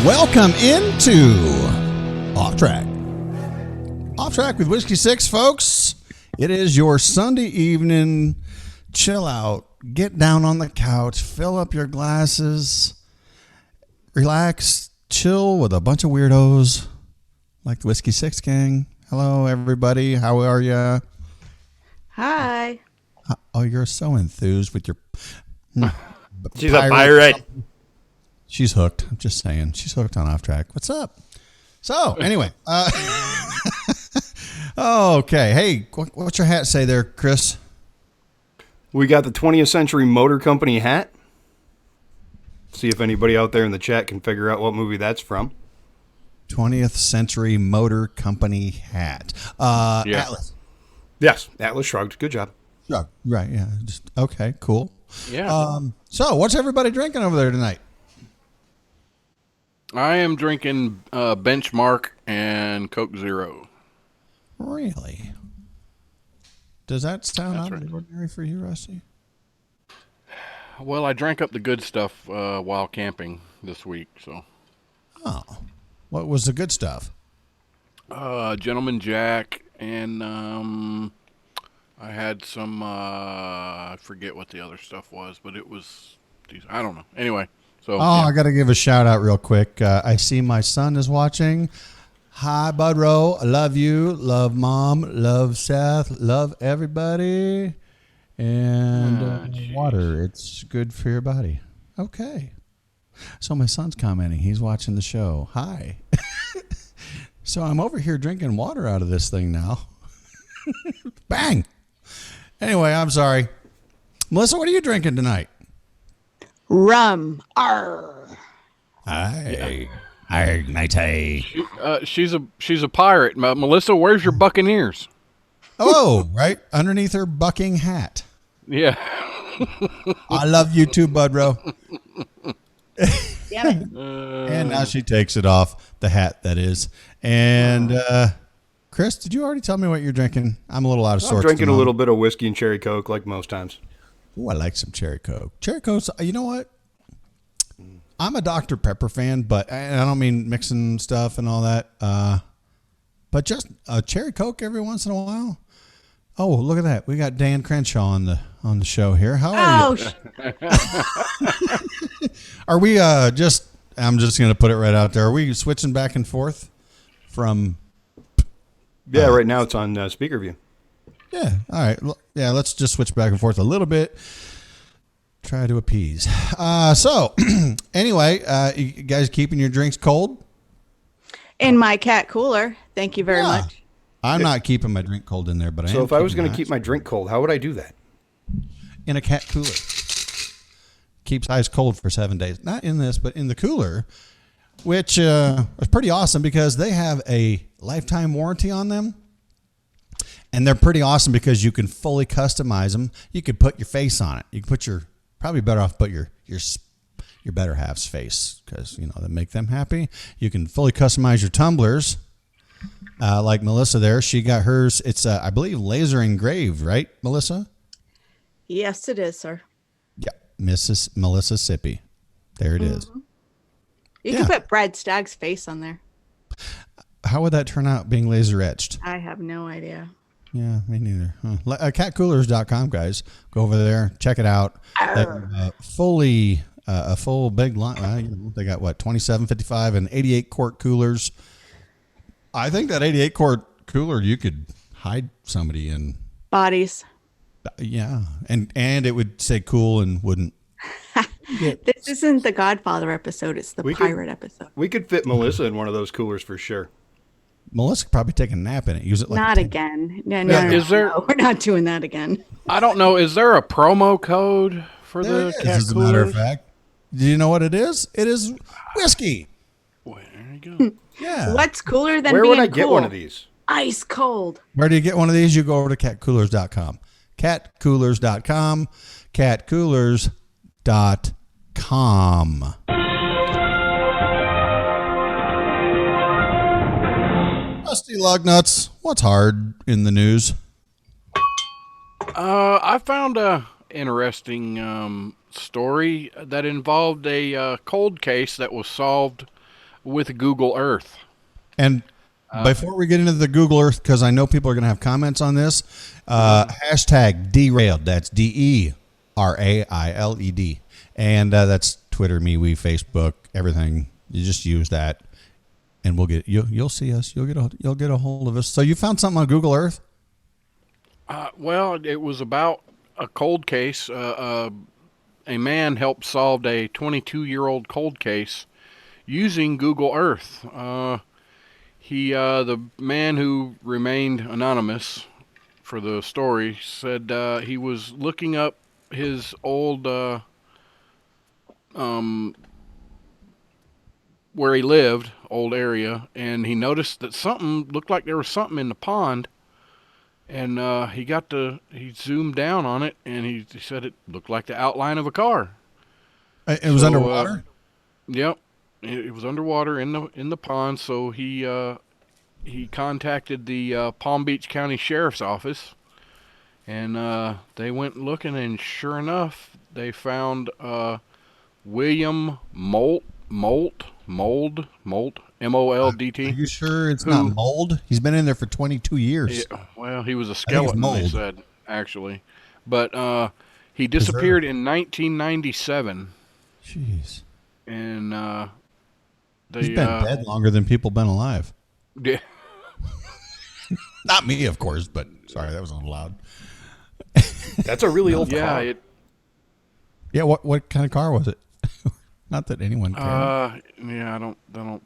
Welcome into Off Track. Off Track with Whiskey Six, folks. It is your Sunday evening chill out. Get down on the couch, fill up your glasses, relax, chill with a bunch of weirdos like the Whiskey Six gang. Hello, everybody. How are ya? Hi. Oh, you're so enthused with your... She's a pirate. She's hooked. I'm just saying. She's hooked on Off Track. What's up? So, anyway. Okay. Hey, what's your hat say there, Chris? We got the 20th Century Motor Company hat. See if anybody out there in the chat can figure out what movie that's from. 20th Century Motor Company hat. Yeah. Atlas. Yes, Atlas Shrugged. Good job. Oh, right, yeah. Just okay, cool. Yeah. So, what's everybody drinking over there tonight? I am drinking Benchmark and Coke Zero. Really? Does that sound That's out of right. the ordinary for you, Rusty? Well, I drank up the good stuff while camping this week, so. Oh. What was the good stuff? Gentleman Jack, and I had some, I forget what the other stuff was, but it was, I don't know. Anyway, so. I got to give a shout out real quick. I see my son is watching. Hi, Bud Rowe. I love you. Love Mom. Love Seth. Love everybody. And water. It's good for your body. Okay. So my son's commenting. He's watching the show. Hi. So I'm over here drinking water out of this thing now. Bang. Anyway, I'm sorry. Melissa, what are you drinking tonight? Rum. Arr. Hi. Hi, nighty. She's a pirate. Melissa, where's your Buccaneers? Oh, right underneath her bucking hat. Yeah. I love you too, Bud Rowe. Damn it. And now she takes it off, the hat that is. And Chris, did you already tell me what you're drinking? I'm a little out of sorts. I'm drinking a little bit of whiskey and cherry Coke like most times. Ooh, I like some cherry Coke. Cherry Coke's, you know what? I'm a Dr. Pepper fan, but I don't mean mixing stuff and all that. But just a cherry Coke every once in a while. Oh, look at that. We got Dan Crenshaw on the show here. How are you? Are we I'm just going to put it right out there. Are we switching back and forth from... Yeah, right now it's on speaker view. Yeah, all right. Yeah, let's just switch back and forth a little bit. Try to appease. So, anyway, you guys keeping your drinks cold? In my cat cooler. Thank you very much. I'm not keeping my drink cold in there, but So if I was going to keep my drink cold, how would I do that? in a cat cooler. Keeps ice cold for 7 days. Not in this, but in the cooler, which is pretty awesome because they have a lifetime warranty on them. And they're pretty awesome because you can fully customize them. You could put your face on it. You can put probably better off put your better half's face because, that make them happy. You can fully customize your tumblers. Like Melissa there, she got hers. It's, I believe, laser engraved, right, Melissa? Yes, it is, sir. Yeah, Mrs. Mississippi. There it is. You can put Brad Stagg's face on there. How would that turn out being laser etched? I have no idea. Yeah, me neither. Catcoolers.com, guys. Go over there, check it out. A full big line. They got 27, 55, and 88 quart coolers. I think that 88 quart cooler you could hide somebody in. Bodies. Yeah, and it would say cool and wouldn't. This isn't the Godfather episode. It's the pirate episode. We could fit Melissa in one of those coolers for sure. Melissa could probably take a nap in it. Use it like Not again. No, we're not doing that again. I don't know. Is there a promo code for There the it is, cat as a matter of coolers? fact. Do you know what it is? It is whiskey. Well, there you go. Yeah. What's cooler than Where being would I get cool? one of these? Ice cold. Where do you get one of these? You go over to catcoolers.com. Catcoolers.com. Catcoolers.com. Rusty Lugnuts, what's hard in the news? I found a interesting story that involved a cold case that was solved with Google Earth. And before we get into the Google Earth, because I know people are going to have comments on this, hashtag derailed. That's DERAILED. And that's Twitter, MeWe, Facebook, everything. You just use that, and we'll get you'll see us. You'll get a hold of us. So you found something on Google Earth? Well, it was about a cold case. A man helped solve a 22-year-old cold case using Google Earth. The man who remained anonymous for the story said he was looking up his old where he lived, old area, and he noticed that something looked like there was something in the pond. And he zoomed down on it, and he said it looked like the outline of a car. It was underwater. Yep, it was underwater in the pond. So he contacted the Palm Beach County Sheriff's Office, and they went looking, and sure enough, they found William Mold, MOLDT. Are you sure it's not mold? He's been in there for 22 years. Yeah, well, he was a skeleton, they said, actually. But he disappeared in 1997. Jeez. And he's been dead longer than people been alive. Yeah. Not me, of course, but sorry, that was not loud. That's a really old car. Yeah, what kind of car was it? Not that anyone cared. Yeah, I don't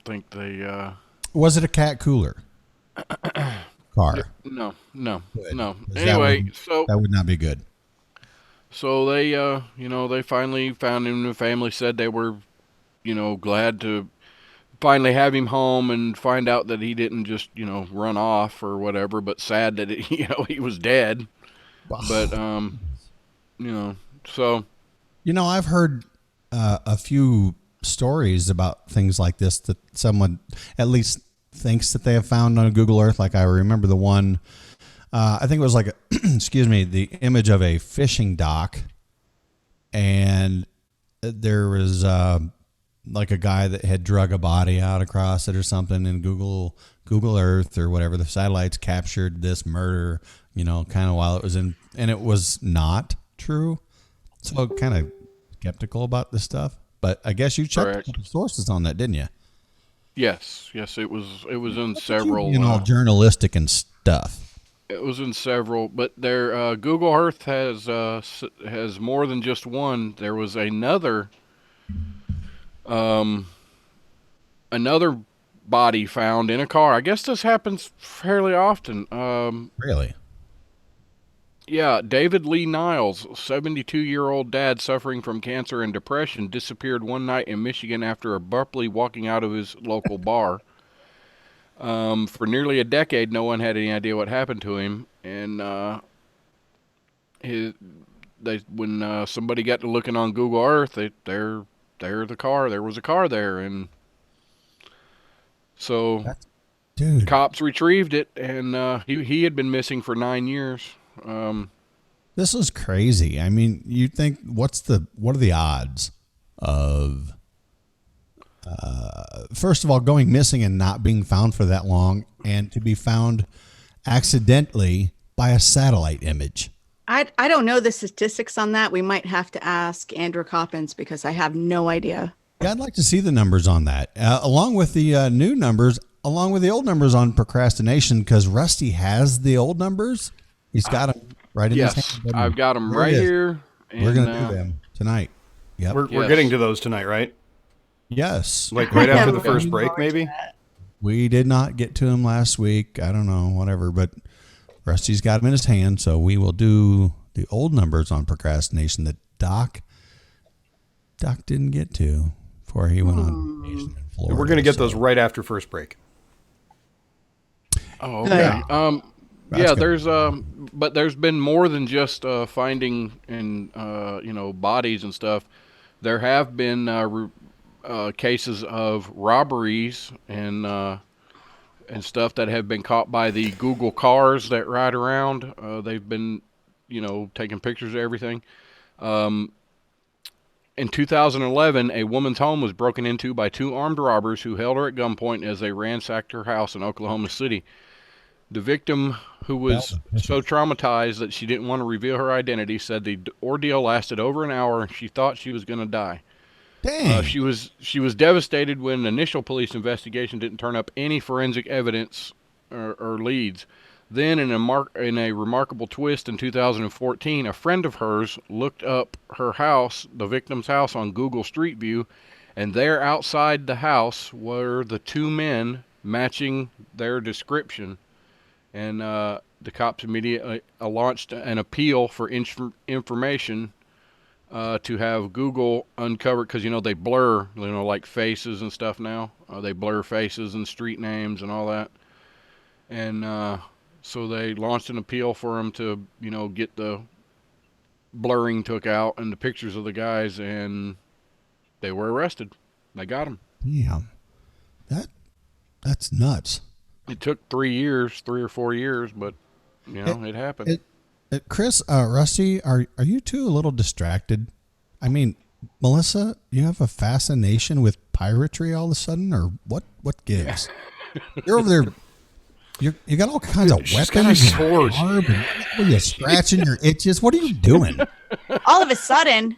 think they. Was it a cat cooler car? No. Good. Anyway, that would not be good. So they, they finally found him. The family said they were, glad to finally have him home and find out that he didn't just, run off or whatever, but sad that he was dead. But so. I've heard a few stories about things like this that someone at least thinks that they have found on Google Earth. Like I remember the one, I think it was like, the image of a fishing dock, and there was like a guy that had drug a body out across it or something, and Google Earth or whatever, the satellites captured this murder, kind of while it was in, and it was not true. So kind of skeptical about this stuff, but I guess you checked the sources on that, didn't you? Yes, it was in several. All journalistic and stuff. It was in several, but their Google Earth has more than just one. There was another body found in a car. I guess this happens fairly often. Really? Yeah, David Lee Niles, 72-year-old dad suffering from cancer and depression, disappeared one night in Michigan after abruptly walking out of his local bar. For nearly a decade, no one had any idea what happened to him, and when somebody got to looking on Google Earth, there was a car there, and so cops retrieved it, and he had been missing for 9 years. This is crazy. I mean, you think what are the odds of first of all going missing and not being found for that long, and to be found accidentally by a satellite image? I don't know the statistics on that. We might have to ask Andrew Coppins because I have no idea. Yeah, I'd like to see the numbers on that, along with the new numbers, along with the old numbers on procrastination, because Rusty has the old numbers. He's got them right in his hand. Yes, I've got them right here. We're going to do them tonight. Yep. We're getting to those tonight, right? Yes. Like right after the first break, maybe? We did not get to him last week. I don't know, whatever, but Rusty's got them in his hand, so we will do the old numbers on procrastination that Doc didn't get to before he went on vacation in Florida. We're going to get those right after first break. Oh, okay. Yeah, but there's been more than just finding and bodies and stuff. There have been cases of robberies and stuff that have been caught by the Google cars that ride around. They've been, taking pictures of everything. In 2011, a woman's home was broken into by 2 armed robbers who held her at gunpoint as they ransacked her house in Oklahoma City. The victim, who was so traumatized that she didn't want to reveal her identity, said the ordeal lasted over an hour and she thought she was going to die. Dang. She was devastated when initial police investigation didn't turn up any forensic evidence or leads. Then, in a remarkable twist in 2014, a friend of hers looked up her house, the victim's house, on Google Street View, and there outside the house were the 2 men matching their description. And the cops immediately launched an appeal for information to have Google uncover, because they blur, like faces and stuff now. They blur faces and street names and all that. And so they launched an appeal for them to, get the blurring took out and the pictures of the guys, and they were arrested. They got them. Damn. That's nuts. It took 3 or 4 years, but it happened. Chris, Rusty, are you two a little distracted? I mean, Melissa, you have a fascination with piratery all of a sudden, or what gives? You're over there. You got all kinds of She's got a weapons. sword. What are you scratching your itches? What are you doing? All of a sudden.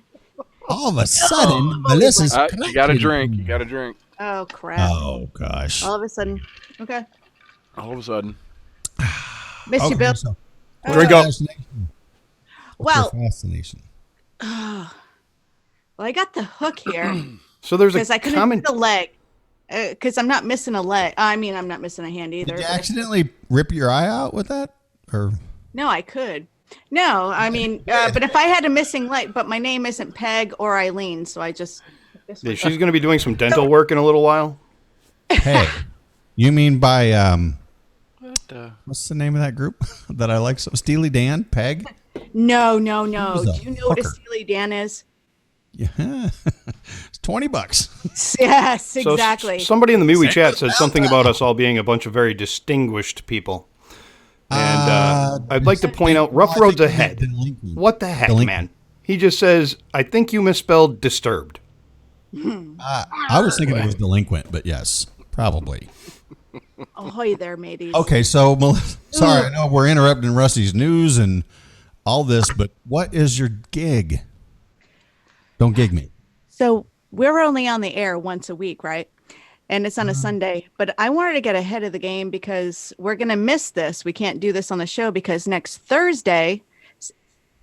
All of a sudden, Melissa's. You got to drink. You got to drink. Oh, crap. Oh gosh. All of a sudden. Okay. All of a sudden. Missed you, Bill. So, Drink up. Well, fascination. well, I got the hook here So there's because a I couldn't comment. see the leg. Because I'm not missing a leg. I mean, I'm not missing a hand either. Did you but- accidentally rip your eye out with that, or? No, I could. No, I mean, but if I had a missing leg, but my name isn't Peg or Eileen, so I just. Yeah, she's going to be doing some dental work in a little while. Hey, you mean by What? what's the name of that group that I like? So Steely Dan, Peg. No. Who's a Do you know what a hooker? Steely Dan is? Yeah, it's $20. Yes, So exactly. somebody in the MeWe chat said something about us all being a bunch of very distinguished people. And I'd like to point out Rough I Roads think you meant Ahead. delinquent. What the heck, Delinquent. man? He just says, I think you misspelled disturbed. I was thinking it was delinquent, but yes, probably. Ahoy there, mateys. Okay, so sorry, I know we're interrupting Rusty's news and all this, but what is your gig? Don't gig me. So we're only on the air once a week, right? And it's on a Sunday. But I wanted to get ahead of the game because we're going to miss this. We can't do this on the show because next Thursday,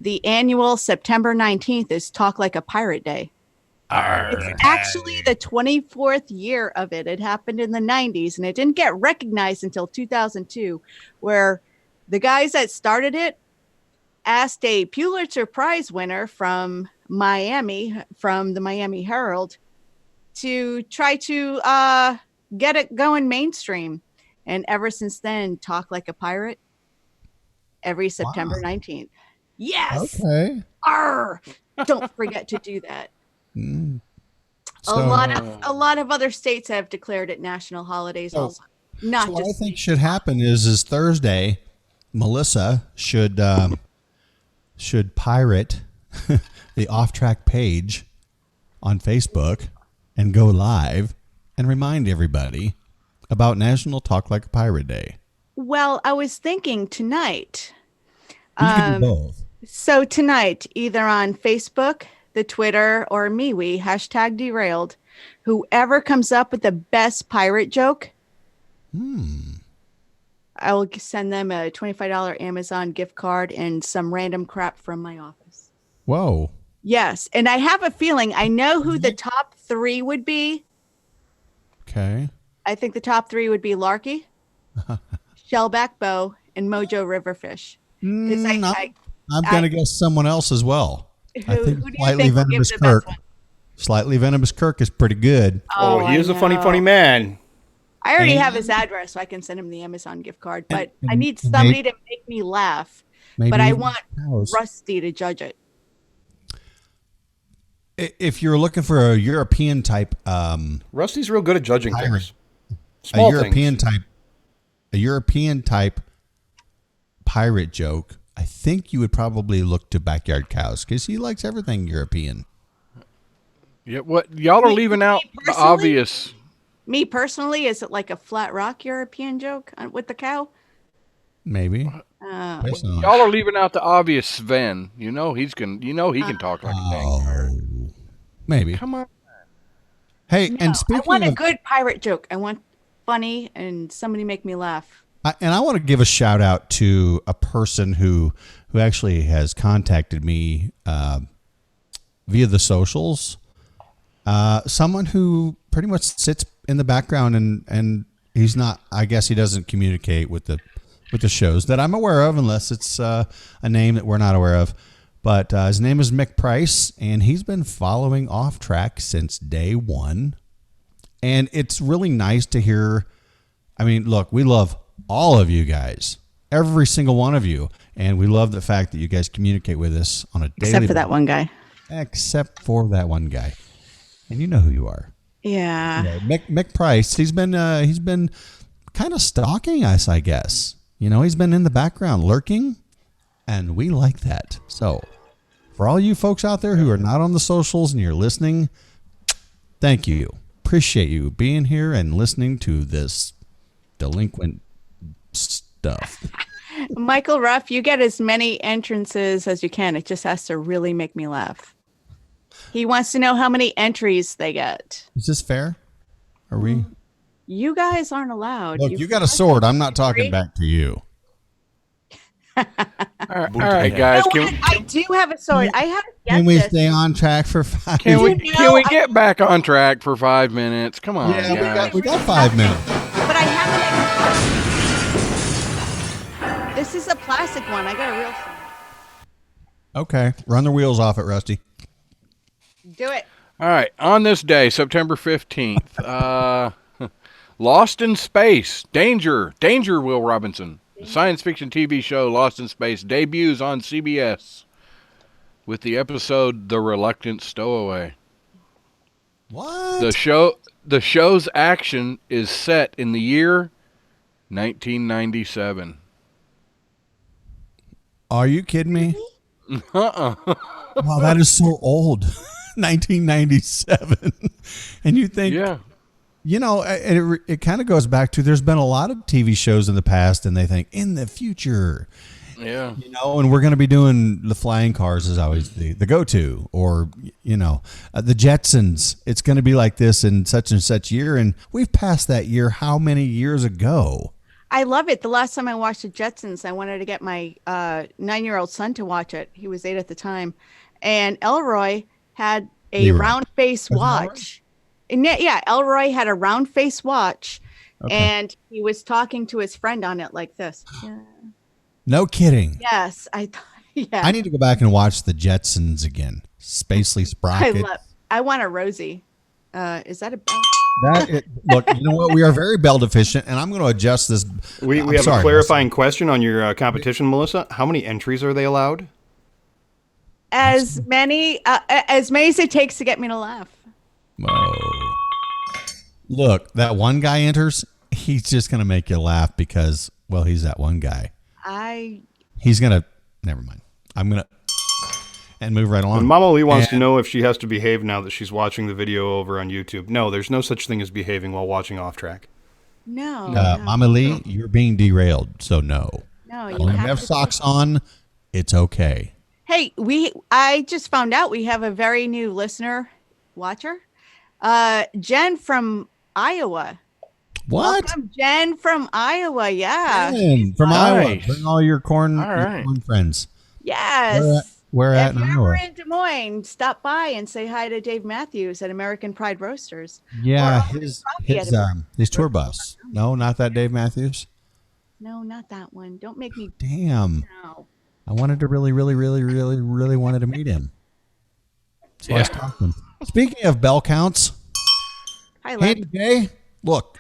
the annual September 19th is Talk Like a Pirate Day. It's actually the 24th year of it. It happened in the 90s and it didn't get recognized until 2002, where the guys that started it asked a Pulitzer Prize winner from Miami, from the Miami Herald, to try to get it going mainstream. And ever since then, Talk Like a Pirate every September 19th. Yes. Okay. Arr! Don't forget to do that. So, a lot of other states have declared it national holidays also. Not so what I just think should happen is Thursday, Melissa should pirate the Off Track page on Facebook and go live and remind everybody about National Talk Like a Pirate Day. Well, I was thinking tonight. You can do both. So tonight, either on Facebook, the Twitter, or MeWe, #derailed, whoever comes up with the best pirate joke, I will send them a $25 Amazon gift card and some random crap from my office. Whoa. Yes. And I have a feeling I know who the top 3 would be. Okay. I think the top 3 would be Larky, Shellback Bow, and Mojo Riverfish. I'm going to guess someone else as well. I think who do you Slightly think will give Venomous the best Kirk. one? Slightly Venomous Kirk is pretty good. Oh, he is a funny, know. funny man. I already And- have his address, so I can send him the Amazon gift card. But and- I need and somebody to make me laugh. Maybe But I even want cows. Rusty to judge it. If you're looking for a European type, Rusty's real good at judging Pirate. things. Small things. A European type pirate joke, I think you would probably look to Backyard Cows because he likes everything European. Yeah, what y'all are leaving out the personally? obvious. Me personally, is it like a flat rock European joke with the cow? Maybe. Uh, Personally. Y'all are leaving out the obvious Sven. You know he can talk like a dang pirate. Oh, maybe. Come on. Hey, no, and I speaking want a of, good pirate joke. I want funny and somebody make me laugh. I want to give a shout out to a person who actually has contacted me via the socials. Someone who pretty much sits in the background and he's not. I guess he doesn't communicate with the shows that I'm aware of, unless it's a name that we're not aware of. But his name is Mick Price, and he's been following Off Track since day one. And it's really nice to hear. I mean, look, we love all of you guys, every single one of you. And we love the fact that you guys communicate with us on a daily basis. Except for that one guy. Except for that one guy. And you know who you are. Yeah. Mick Price, he's been kind of stalking us, I guess. You know, he's been in the background lurking, and we like that. So, for all you folks out there who are not on the socials and you're listening, thank you. Appreciate you being here and listening to this delinquent stuff. Michael Ruff, you get as many entrances as you can. It just has to really make me laugh. He wants to know how many entries they get. Is this fair? Are we? You guys aren't allowed. Look, you got a sword. I'm not talking back to you. All right, guys. You know what? I do have a sword. I have to get Can we this. stay on track for 5 Can we minutes? can we get back on track for 5 minutes? Come on, Yeah, guys. we got 5 minutes. But I haven't. This is a plastic one. I got a real sword. Okay, run the wheels off it, Rusty. Do it. All right, on this day, September 15th, Lost in Space, Danger, Will Robinson. The science fiction TV show Lost in Space debuts on CBS with the episode The Reluctant Stowaway. What? The show's action is set in the year 1997. Are you kidding me? Uh-uh. Wow, that is so old. 1997. And you think, Yeah. you know, it kind of goes back to there's been a lot of TV shows in the past, and they think in the future, Yeah. you know, and we're going to be doing the flying cars is always the go-to, or, you know, the Jetsons. It's going to be like this in such and such year. And we've passed that year how many years ago? I love it. The last time I watched the Jetsons, I wanted to get my 9-year-old son to watch it. He was 8 at the time. And Elroy had a Leroy. round face Was it watch. And yeah, Elroy had a round face watch. Okay. And he was talking to his friend on it like this. Yeah. No kidding. Yes, I thought. Yeah, I need to go back and watch the Jetsons again. Spacely Sprocket. I want a Rosie. Is that a bell? Look, you know what? We are very bell deficient, and I'm going to adjust this. We I'm have sorry, a clarifying question on your competition, Melissa. How many entries are they allowed? As many as it takes to get me to laugh. Whoa. Look, that one guy enters. He's just going to make you laugh because, well, he's that one guy. He's going to. Never mind. I'm going to. And move right along. And Mama Lee wants to know if she has to behave now that she's watching the video over on YouTube. No, there's no such thing as behaving while watching Off Track. No. Mama Lee, you're being derailed, so no. No, you When you have have to socks on, it's okay. Hey, I just found out we have a very new watcher. Jen from Iowa. What? Welcome, Jen from Iowa. Yeah. Jen from Iowa. Nice. Bring all your corn, All right. your corn friends. Yes. Where at If in you're ever Iowa? in Des Moines, stop by and say hi to Dave Matthews at American Pride Roasters. Yeah, Or his coffee at his tour bus. No, not that Dave Matthews. No, not that one. Don't make me. Damn. No. I wanted to really wanted to meet him. So I was talking. Speaking of bell counts, Hi, Handy Lev. J, look,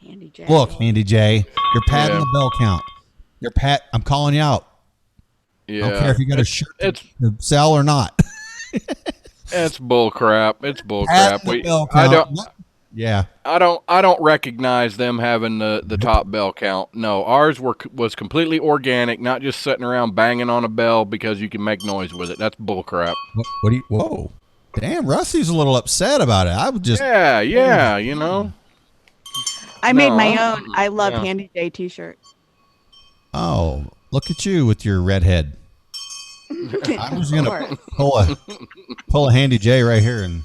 Handy J. Handy J, you're patting Yeah. the bell count. I'm calling you out. Yeah. I don't care if you got a shirt It's to sell or not. it's bull crap. It's bull Pat crap. the bell count. Yeah. I don't recognize them having the top bell count. No, ours was completely organic, not just sitting around banging on a bell because you can make noise with it. That's bull crap. What do you? Whoa. Damn, Rusty's a little upset about it. I would just. Yeah, you know. I made my No. own I love Yeah. Handy J t-shirt. Oh, look at you with your red head. I'm just gonna pull a Handy J right here and.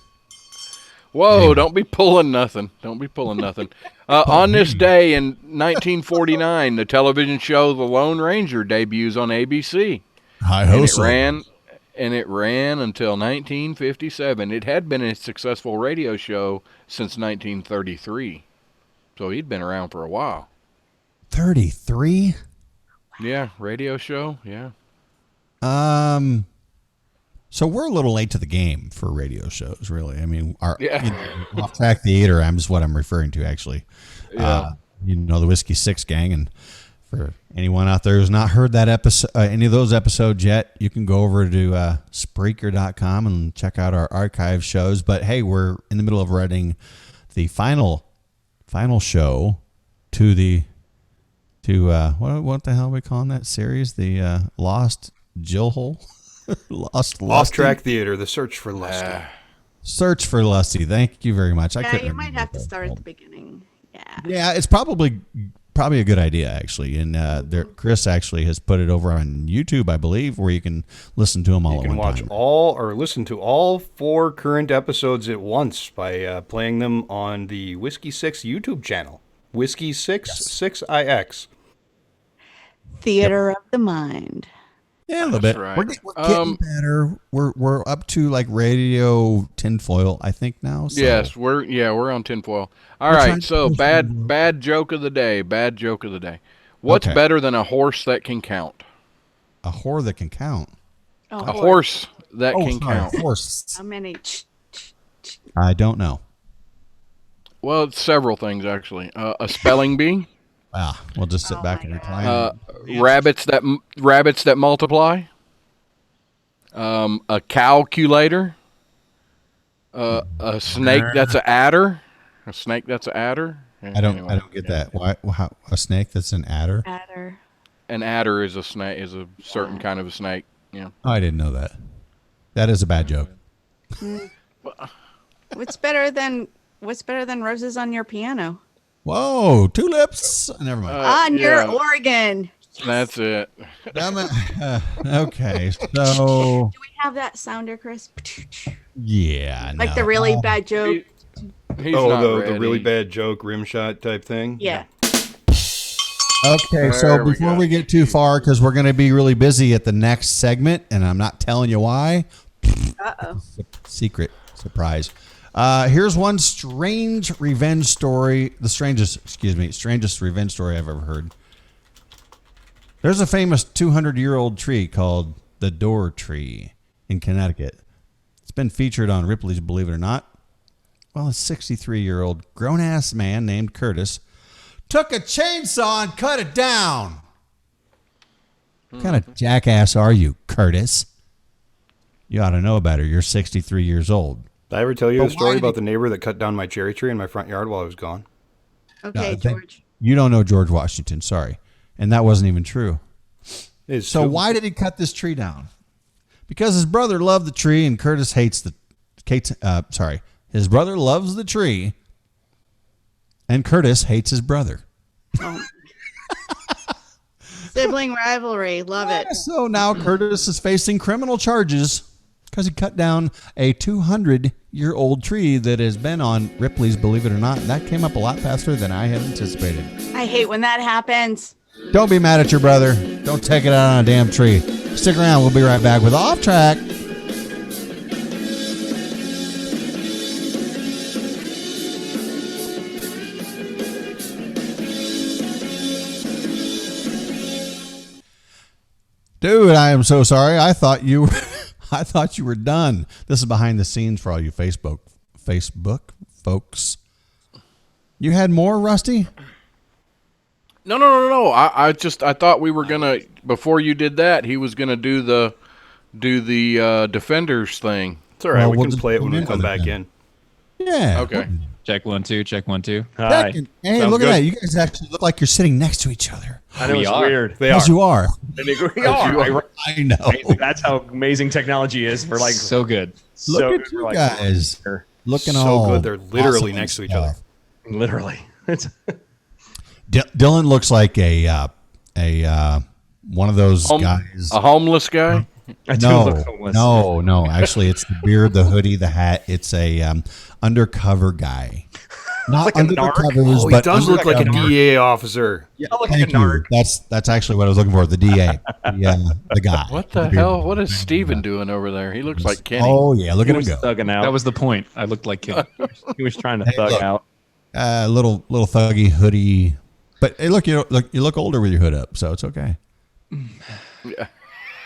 Whoa, don't be pulling nothing. Don't be pulling nothing. On this day in 1949, the television show The Lone Ranger debuts on ABC. Hi And ho, it ran until 1957. It had been a successful radio show since 1933. So he'd been around for a while. 33. Yeah, radio show, yeah. So we're a little late to the game for radio shows, really. I mean, our Yeah. Off Track Theater, I'm just what I'm referring to, actually. Yeah. The Whiskey Six Gang, and for anyone out there who's not heard that episode, any of those episodes yet, you can go over to Spreaker.com and check out our archive shows. But hey, we're in the middle of writing the final show to what the hell are we calling that series? The Lost Jill Hole. Lost Off Track Theater, the search for Lusty. Search for Lusty. Thank you very much. I Yeah, couldn't you might remember have to that. start at the beginning. Yeah. Yeah, it's probably a good idea, actually. And Chris actually has put it over on YouTube, I believe, where you can listen to them all You at can one watch time. all or listen to all 4 current episodes at once by playing them on the Whiskey 6 YouTube channel. Whiskey 6ix. Theater of the mind. Yeah, a little That's bit. right. We're getting better. We're up to like radio tinfoil, I think now. So. Yes, we're on tinfoil. All We're trying right, to so push bad joke of the day. Bad joke of the day. What's Okay. better than a horse that can count? A whore that can count. Oh, A horse that can sorry, count. horse. How many? I don't know. Well, it's several things actually. A spelling bee. We'll just sit Oh back my and God. recline. Rabbits that multiply. A calculator. A snake that's an adder. A snake that's an adder. I don't get that. Why? A snake that's an adder? Adder. An adder is a snake. Is a certain kind of a snake. Yeah. Oh, I didn't know that. That is a bad joke. What's better than roses on your piano? Whoa, tulips. Never mind. On your yeah. organ. That's it. Damn it. Okay, so Do we have that sounder, Chris? yeah, Like no. the really bad joke. He's not The ready. really bad joke, rim shot type thing? Yeah. Okay, so There we before go. we get too far, because we're going to be really busy at the next segment, and I'm not telling you why. Uh-oh. Secret surprise. Here's one strange revenge story. Strangest revenge story I've ever heard. There's a famous 200-year-old tree called the Door Tree in Connecticut. It's been featured on Ripley's Believe It or Not. Well, a 63-year-old grown-ass man named Curtis took a chainsaw and cut it down. What kind of jackass are you, Curtis? You ought to know better. You're 63 years old. Did I ever tell you But the story why about did- the neighbor that cut down my cherry tree in my front yard while I was gone? Okay, No, George. You don't know George Washington. Sorry. And that wasn't even true. It's So too- why did he cut this tree down? Because his brother loved the tree and Curtis hates his brother loves the tree and Curtis hates his brother. Sibling rivalry. Love it. So now Curtis is facing criminal charges because he cut down a 200-year-old tree that has been on Ripley's Believe It or Not. And that came up a lot faster than I had anticipated. I hate when that happens. Don't be mad at your brother. Don't take it out on a damn tree. Stick around. We'll be right back with Off Track. Dude, I am so sorry. I thought you were done. This is behind the scenes for all you Facebook folks. You had more, Rusty? No. I thought we were gonna before you did that. He was gonna do the Defenders thing. It's all right. Well, we we'll can just play it when tune we in come with it back then. in. Yeah. Okay. Check 1 2. Check 1 2. Hi. Second. Hey, Sounds look good. at that. You guys actually look like you're sitting next to each other. I know We it's are. weird. They Yes, are. you are. We are. I know. That's how amazing technology is. We're like So good. so Look good. at We're you like, guys. Looking So all good. They're literally awesome next to each and other. stuff. literally. It's Dylan looks like a one of those guys. A homeless guy. I do No, look homeless. no. Actually, it's the beard, the hoodie, the hat. It's a undercover guy. Not Like a under the narc? covers, Oh, he but does look like a undercover. DEA officer. Yeah, like Thank a you. narc. That's actually what I was looking for. The DA, the guy. What with the beard. hell? What is Steven doing over there? He looks like Kenny. Oh yeah, look He at him was go. thugging out. That was the point. I looked like Kenny. He was trying to Hey, thug look. out. Little thuggy hoodie. But hey, look, you look older with your hood up, so it's okay. Yeah.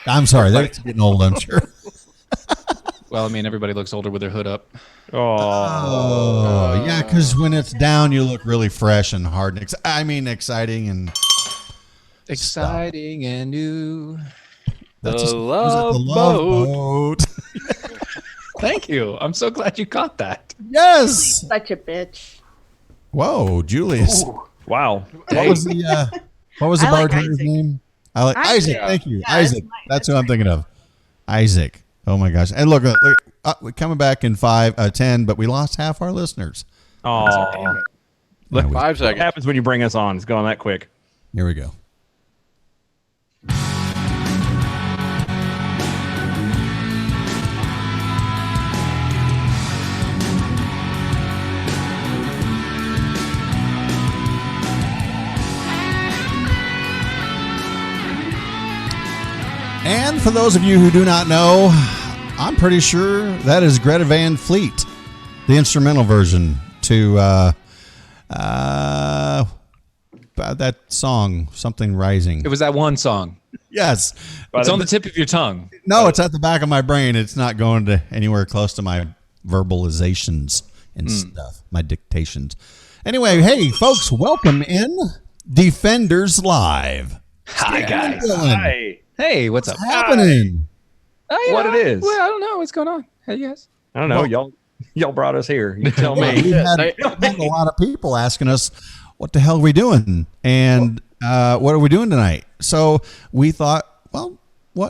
I'm sorry, that's getting old. I'm sure. Well, I mean, everybody looks older with their hood up. Oh, Oh yeah, because when it's down, you look really fresh and hard. Exciting and Exciting and new. that's The just- Love was it the Love Boat. Thank you. I'm so glad you caught that. Yes. Such a bitch. Whoa, Julius. wow. What was the I like bartender's Isaac. name? I like Isaac. Isaac. Thank you, Yeah, Isaac. That's who I'm thinking of. Isaac. Oh my gosh! And look, we're coming back in 10, but we lost half our listeners. Oh, Yeah, we- 5 what seconds. happens when you bring us on? It's going that quick. Here we go. And for those of you who do not know, I'm pretty sure that is Greta Van Fleet, the instrumental version to that song, Something Rising. It was that one song. Yes. It's on the tip of your tongue. No, it's at the back of my brain. It's not going to anywhere close to my verbalizations and stuff, my dictations. Anyway, hey, folks, welcome in Defenders Live. Hi, guys. Dylan, Hi. Hey, what's up? what's happening? Oh, What it is. Well, I don't know what's going on. Hey, guys. I don't know. Y'all brought us here. You tell Well, me. we've had a lot of people asking us, what the hell are we doing? And what are we doing tonight? So we thought, well,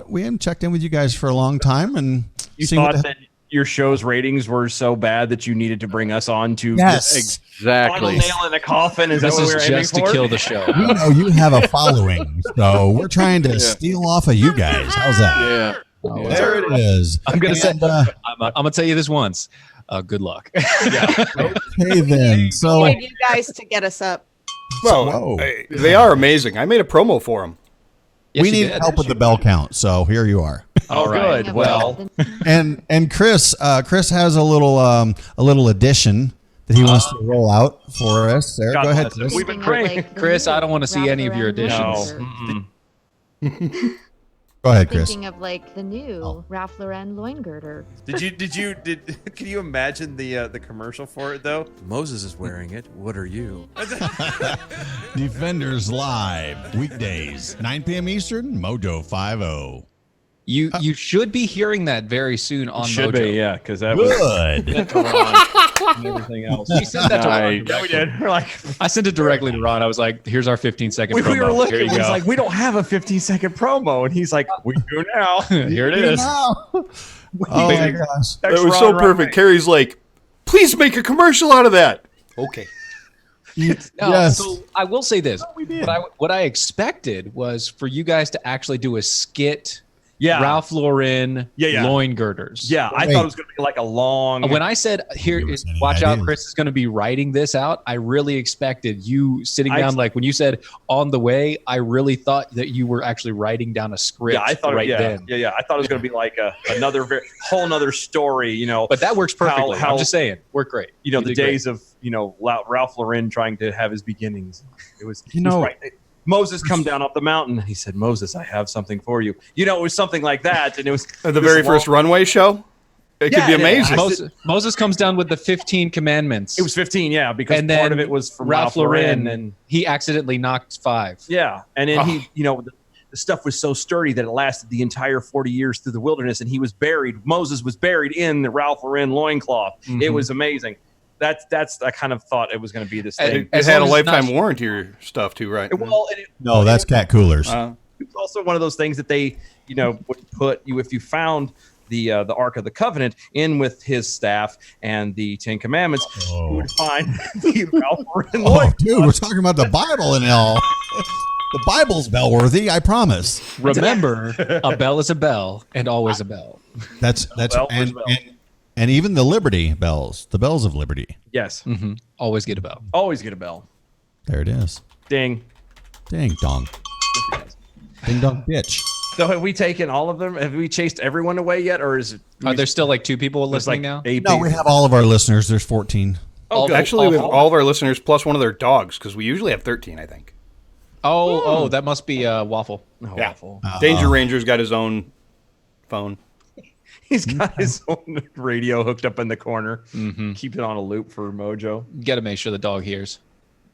we haven't checked in with you guys for a long time. And You see what thought the that your show's ratings were so bad that you needed to bring us on to Yes. final Exactly. nail in the coffin. Is This that what we were is aiming just to for? kill the show. we know you have a following, so we're trying to steal off of you guys. How's that? Yeah. There it is. I'm gonna say, And, I'm gonna tell you this once. Good luck. okay then. So Need you guys to get us up. Well, Whoa. they are amazing. I made a promo for them. Yes, we you need did. help with the bell count. So here you are. Oh, right. good. Well, And Chris has a little addition that he wants to roll out for us. There, God go ahead, bless him. Chris. We've been Thinking of, praying. like, the Chris, I new don't wanna see any of your Ralph additions. Lauren no. loingirder. Go ahead, Chris. Thinking of like the new Ralph Lauren loingirder. Can you imagine the commercial for it though? Moses is wearing it. What are you? Defenders Live weekdays 9 p.m. Eastern. Mojo 50. You should be hearing that very soon on Should Mojo. be, yeah, because that was Good. and everything else. We sent that to Ron. Yeah, we directly. did. We're like, I sent it directly to Ron. I was like, "Here's our 15-second we promo. were looking. Here you He's go. like, we don't have a 15-second promo, and he's like, we do now. Here it is." Oh my gosh. It was so perfect. Carrie's like, please make a commercial out of that. Okay. No, Yes. So I will say this: what I expected was for you guys to actually do a skit. Yeah. Ralph Lauren Yeah. loin girders. Yeah, I Wait. thought it was going to be like a long. When I said here, Give us any watch out, ideas. Chris is going to be writing this out. I really expected you sitting I- down. Like when you said on the way, I really thought that you were actually writing down a script. yeah, I thought. right yeah, then. yeah, I thought it was going to be like another whole nother story. You know, But that works perfectly. how- I'm just saying, worked great. you know, You the did great. days of Ralph Lauren trying to have his beginnings. It was You it was know- right. Moses come down off the mountain. He said, "Moses, I have something for you." You know, it was something like that, and it was The very first runway show? It Yeah, could be it is. amazing. Moses comes down with the 15 commandments. It was 15, yeah, because and part then of it was from Ralph Lauren, and he accidentally knocked 5. yeah, and then Oh. he, the stuff was so sturdy that it lasted the entire 40 years through the wilderness, and he was buried. Moses was buried in the Ralph Lauren loincloth. It was amazing. that's I kind of thought it was going to be this And- thing. It As had a long as it's lifetime not- warranty or stuff too, right? Well, and No, that's cat coolers. it's also one of those things that they, would put you if you found the Ark of the Covenant in with his staff and the Ten Commandments, you would find the Valor and Oh, Lloyd. dude, we're talking about the Bible and all. The Bible's bell-worthy, I promise. Remember, a bell is a bell, and always a bell. That's bell was and, bell. and even the Liberty bells, the bells of Liberty. Yes, Mm-hmm. Always get a bell. always get a bell. There it is. Ding. Ding dong. Ding dong bitch. So have we taken all of them? Have we chased everyone away yet, or is it? Are there still like 2 people there's listening now? 8 No, we have all of our listeners. There's 14. Oh, good. Actually, we have all of our listeners plus one of their dogs because we usually have 13, I think. Oh, that must be Waffle. Yeah. Awful. Danger Ranger's got his own phone. He's got his own radio hooked up in the corner. Keep it on a loop for Mojo. You got to make sure the dog hears.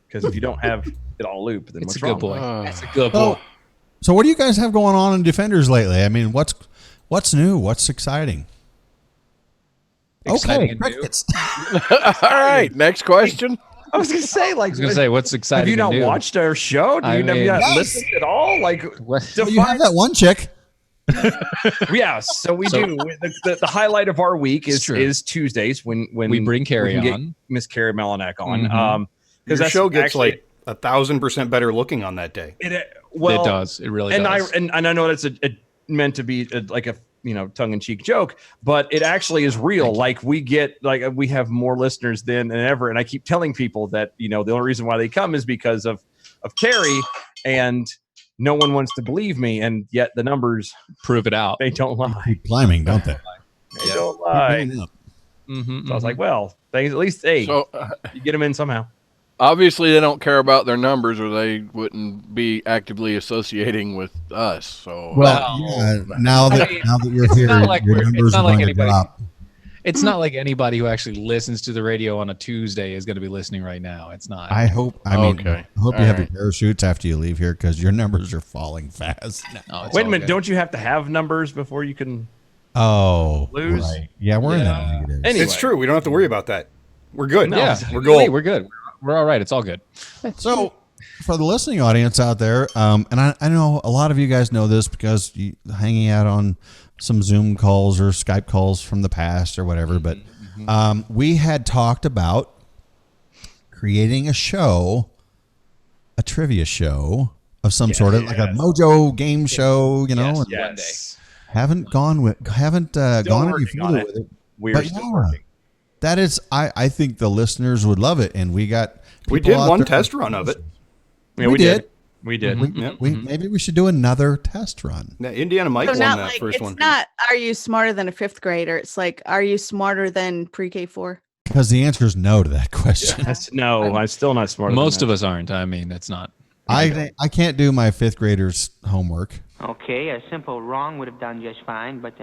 Because if you don't have it on loop, then It's what's a good wrong? boy. That's a good So, boy. so what do you guys have going on in Defenders lately? I mean, what's new? What's exciting? Exciting Okay, and new. crickets. All right, next question. I was gonna say, like, I was gonna say, what's exciting? have you not and new? watched our show? Do I you have you mean- not Yes. listened at all? Like, What? Well, you have that one chick. yeah. So we do. The highlight of our week It's true. is Tuesdays when We bring Carrie can get on. Miss Carrie Melinek on. Mhm. Your that's show gets actually- like 1,000% better looking on that day. well, it does. It really and does. I know that's meant to be like a tongue-in-cheek joke, but it actually is real. Like we have more listeners than ever, and I keep telling people that the only reason why they come is because of Carrie, and no one wants to believe me, and yet the numbers Prove it out. they don't lie. Keep climbing, don't they? They don't lie. Keep going up. Mm-hmm, So I was like, well, thanks. At least So you get them in somehow. obviously they don't care about their numbers, or they wouldn't be actively associating with us. So Well, yeah, now that you're here, not like your we're- it's numbers not are like going to anybody- drop. it's not like anybody who actually listens to the radio on a Tuesday is going to be listening right now. It's not. I hope. I mean, Okay. I hope you All have right. your parachutes after you leave here because your numbers are falling fast. No, it's Wait a all minute, good. don't you have to have numbers before you can? Oh, Lose? right. Yeah, we're in that negative. Anyway. It's true. We don't have to worry about that. We're good. No, Yeah, we're Hey, gold. we're good. We're all right. It's all good. So, for the listening audience out there, and I know a lot of you guys know this because you hanging out on some Zoom calls or Skype calls from the past or whatever, but we had talked about creating a show, a trivia show of some sort of like a Mojo game show, and Yes. haven't gone any working on further it. with it. We're But still yeah, working. that is, I think the listeners would love it, and we got. We people did out one there- test run of it. Yeah, We did. We did. Maybe we should do another test run. Yeah, Indiana Mike So won not that like first it's one. not. Are you smarter than a fifth grader? It's like, are you smarter than pre-K 4? Because the answer is no to that question. No, I'm still not smart. Most of us aren't. I mean, it's not. I can't do my 5th graders' homework. Okay, a simple wrong would have done just fine, but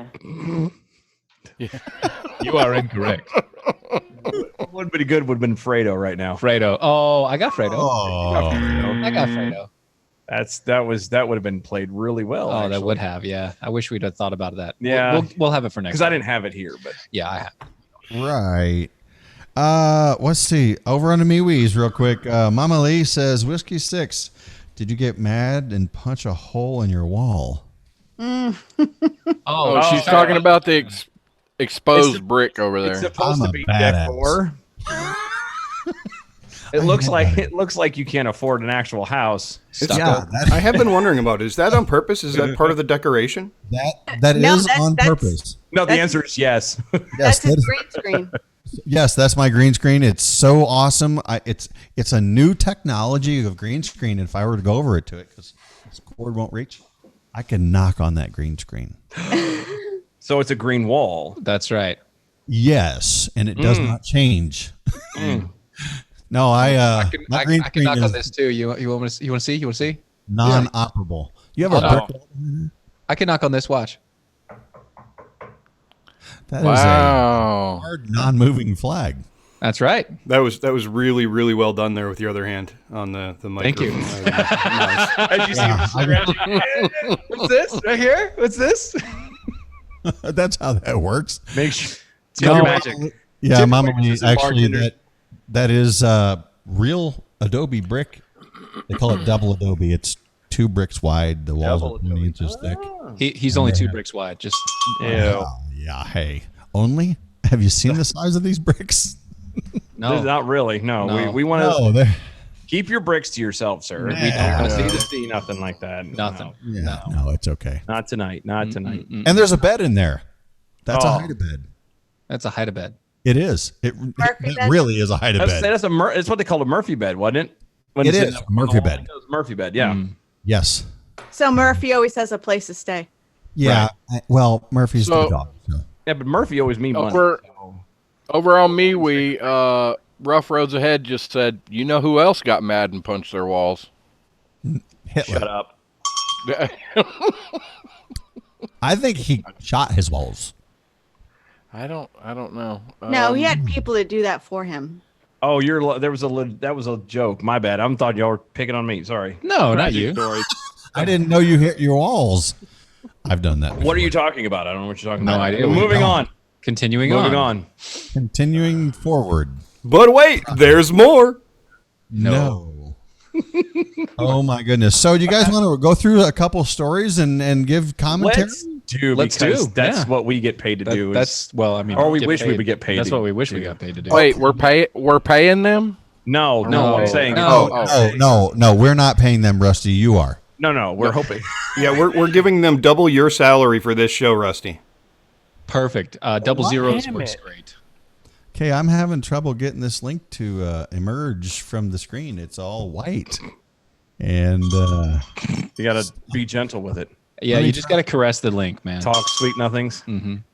You are incorrect. Would be good. Would have been Fredo right now. Fredo. Oh, I got Fredo. Oh, I got Fredo. That would have been played really well. Oh, that would have. Yeah. I wish we'd have thought about that. Yeah. We'll have it for next because I time. didn't have it here, but Yeah, I have. right. Let's see. Over on the MeWe's real quick. Mama Lee says, Whiskey 6, did you get mad and punch a hole in your wall? Oh, she's talking about the exposed brick over it's there. supposed I'm to a be badass. decor. It looks like you can't afford an actual house. Yeah, I have been wondering about it. Is that on purpose? Is that part of the decoration? that No, is on that's- purpose. No, the That's- answer is yes. Yes, That's that his is- green screen. yes, that's my green screen. It's so awesome. It's a new technology of green screen. If I were to go over it to it, because this cord won't reach, I can knock on that green screen. So it's a green wall. That's right. Yes, and it does not change. No, my green I can screen knock on is this too. You want to see? You want to see? You want to see? non-operable. You have a Oh. brick? I can knock on this. Watch. That is Wow. a hard, non-moving flag. That's right. That was really, really well done there with your other hand on the Thank you. microphone. Nice. As you see, what's this right here? What's this? That's how that works. Make sure. Tell your me magic. Yeah, Tip Mama waitresses Lee, and actually, bartenders. that is real Adobe brick. They call it double Adobe. It's 2 bricks wide. The walls are 20 inches thick. He's only 2 bricks wide. Just Yeah. Hey, only? Have you seen the size of these bricks? no. Not really. No. No. We want to No, they're keep your bricks to yourself, sir. Yeah. We don't want to see nothing like that. Nothing. no, it's okay. Not tonight. Not tonight. And there's a bed in there. That's a Oh. hide-a-bed. That's a hide a bed. It is. It bed? really is a hide-a-bed. It's what they called a Murphy bed, wasn't it? When It it's is a Murphy bed. It was a Murphy bed. Yeah. Yes. So Murphy always has a place to stay. Yeah. Well, Murphy's So- the dog. So. Yeah, but Murphy always mean money. Over on MeWe, Rough Roads Ahead just said, you know who else got mad and punched their walls? Hitler. Shut up. I think he shot his walls. I don't know. No, he had people to do that for him. Oh, that was a joke. My bad. I'm thought y'all were picking on me. Sorry. No, not you. Story. I didn't know you hit your walls. I've done that. What are you talking about? I don't know what you're talking No about. idea. Moving on. Continuing Moving on. Continuing forward. But wait, there's more. No. Oh my goodness. So you guys want to go through a couple stories and give commentary? Let's do. Let's because do, That's yeah. what we get paid to do. That's well, I mean, Or we get wish we paid. would get paid That's to what we wish we do. got paid to do. Wait, we're paying them? No, I'm saying No, we're not paying them, Rusty. You are. No, we're hoping. Yeah, we're giving them double your salary for this show, Rusty. Perfect. Double zeros works great. Okay, I'm having trouble getting this link to emerge from the screen. It's all white. And You got to be gentle with it. Yeah, you just got to caress the link, man. Talk sweet nothings.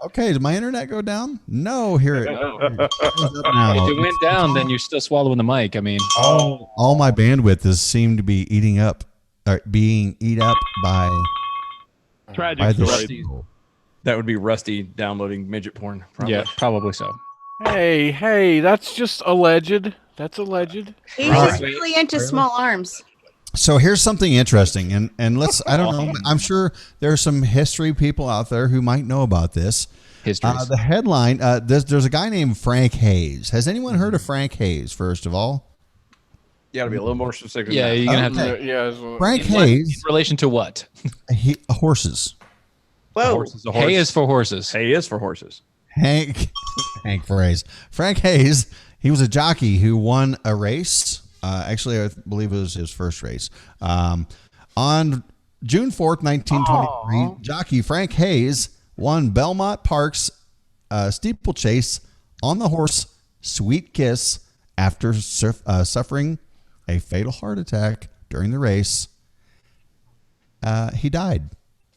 okay, did my internet go down? No, here it goes. If it went down, then you're still swallowing the mic. I mean, All my bandwidth is seemed to be being eat up by Tragic the story. show. That would be Rusty downloading midget porn. Probably. yeah, probably so. Hey, that's just alleged. That's alleged. He's just really into small arms. So here's something interesting, and let's, I don't know, I'm sure there's some history people out there who might know about this. History. The headline, there's a guy named Frank Hayes. Has anyone heard of Frank Hayes, first of all? You got to be a little more specific. Yeah, you're gonna have Okay. to. Yeah. Frank In Hayes, relation to what? horses. Whoa. Hay is for horses. Hay is for horses. Hank Hayes. Frank Hayes, he was a jockey who won a race. Actually, I believe it was his first race. On June 4th, 1923, jockey Frank Hayes won Belmont Park's steeplechase on the horse Sweet Kiss after suffering a fatal heart attack during the race. He died.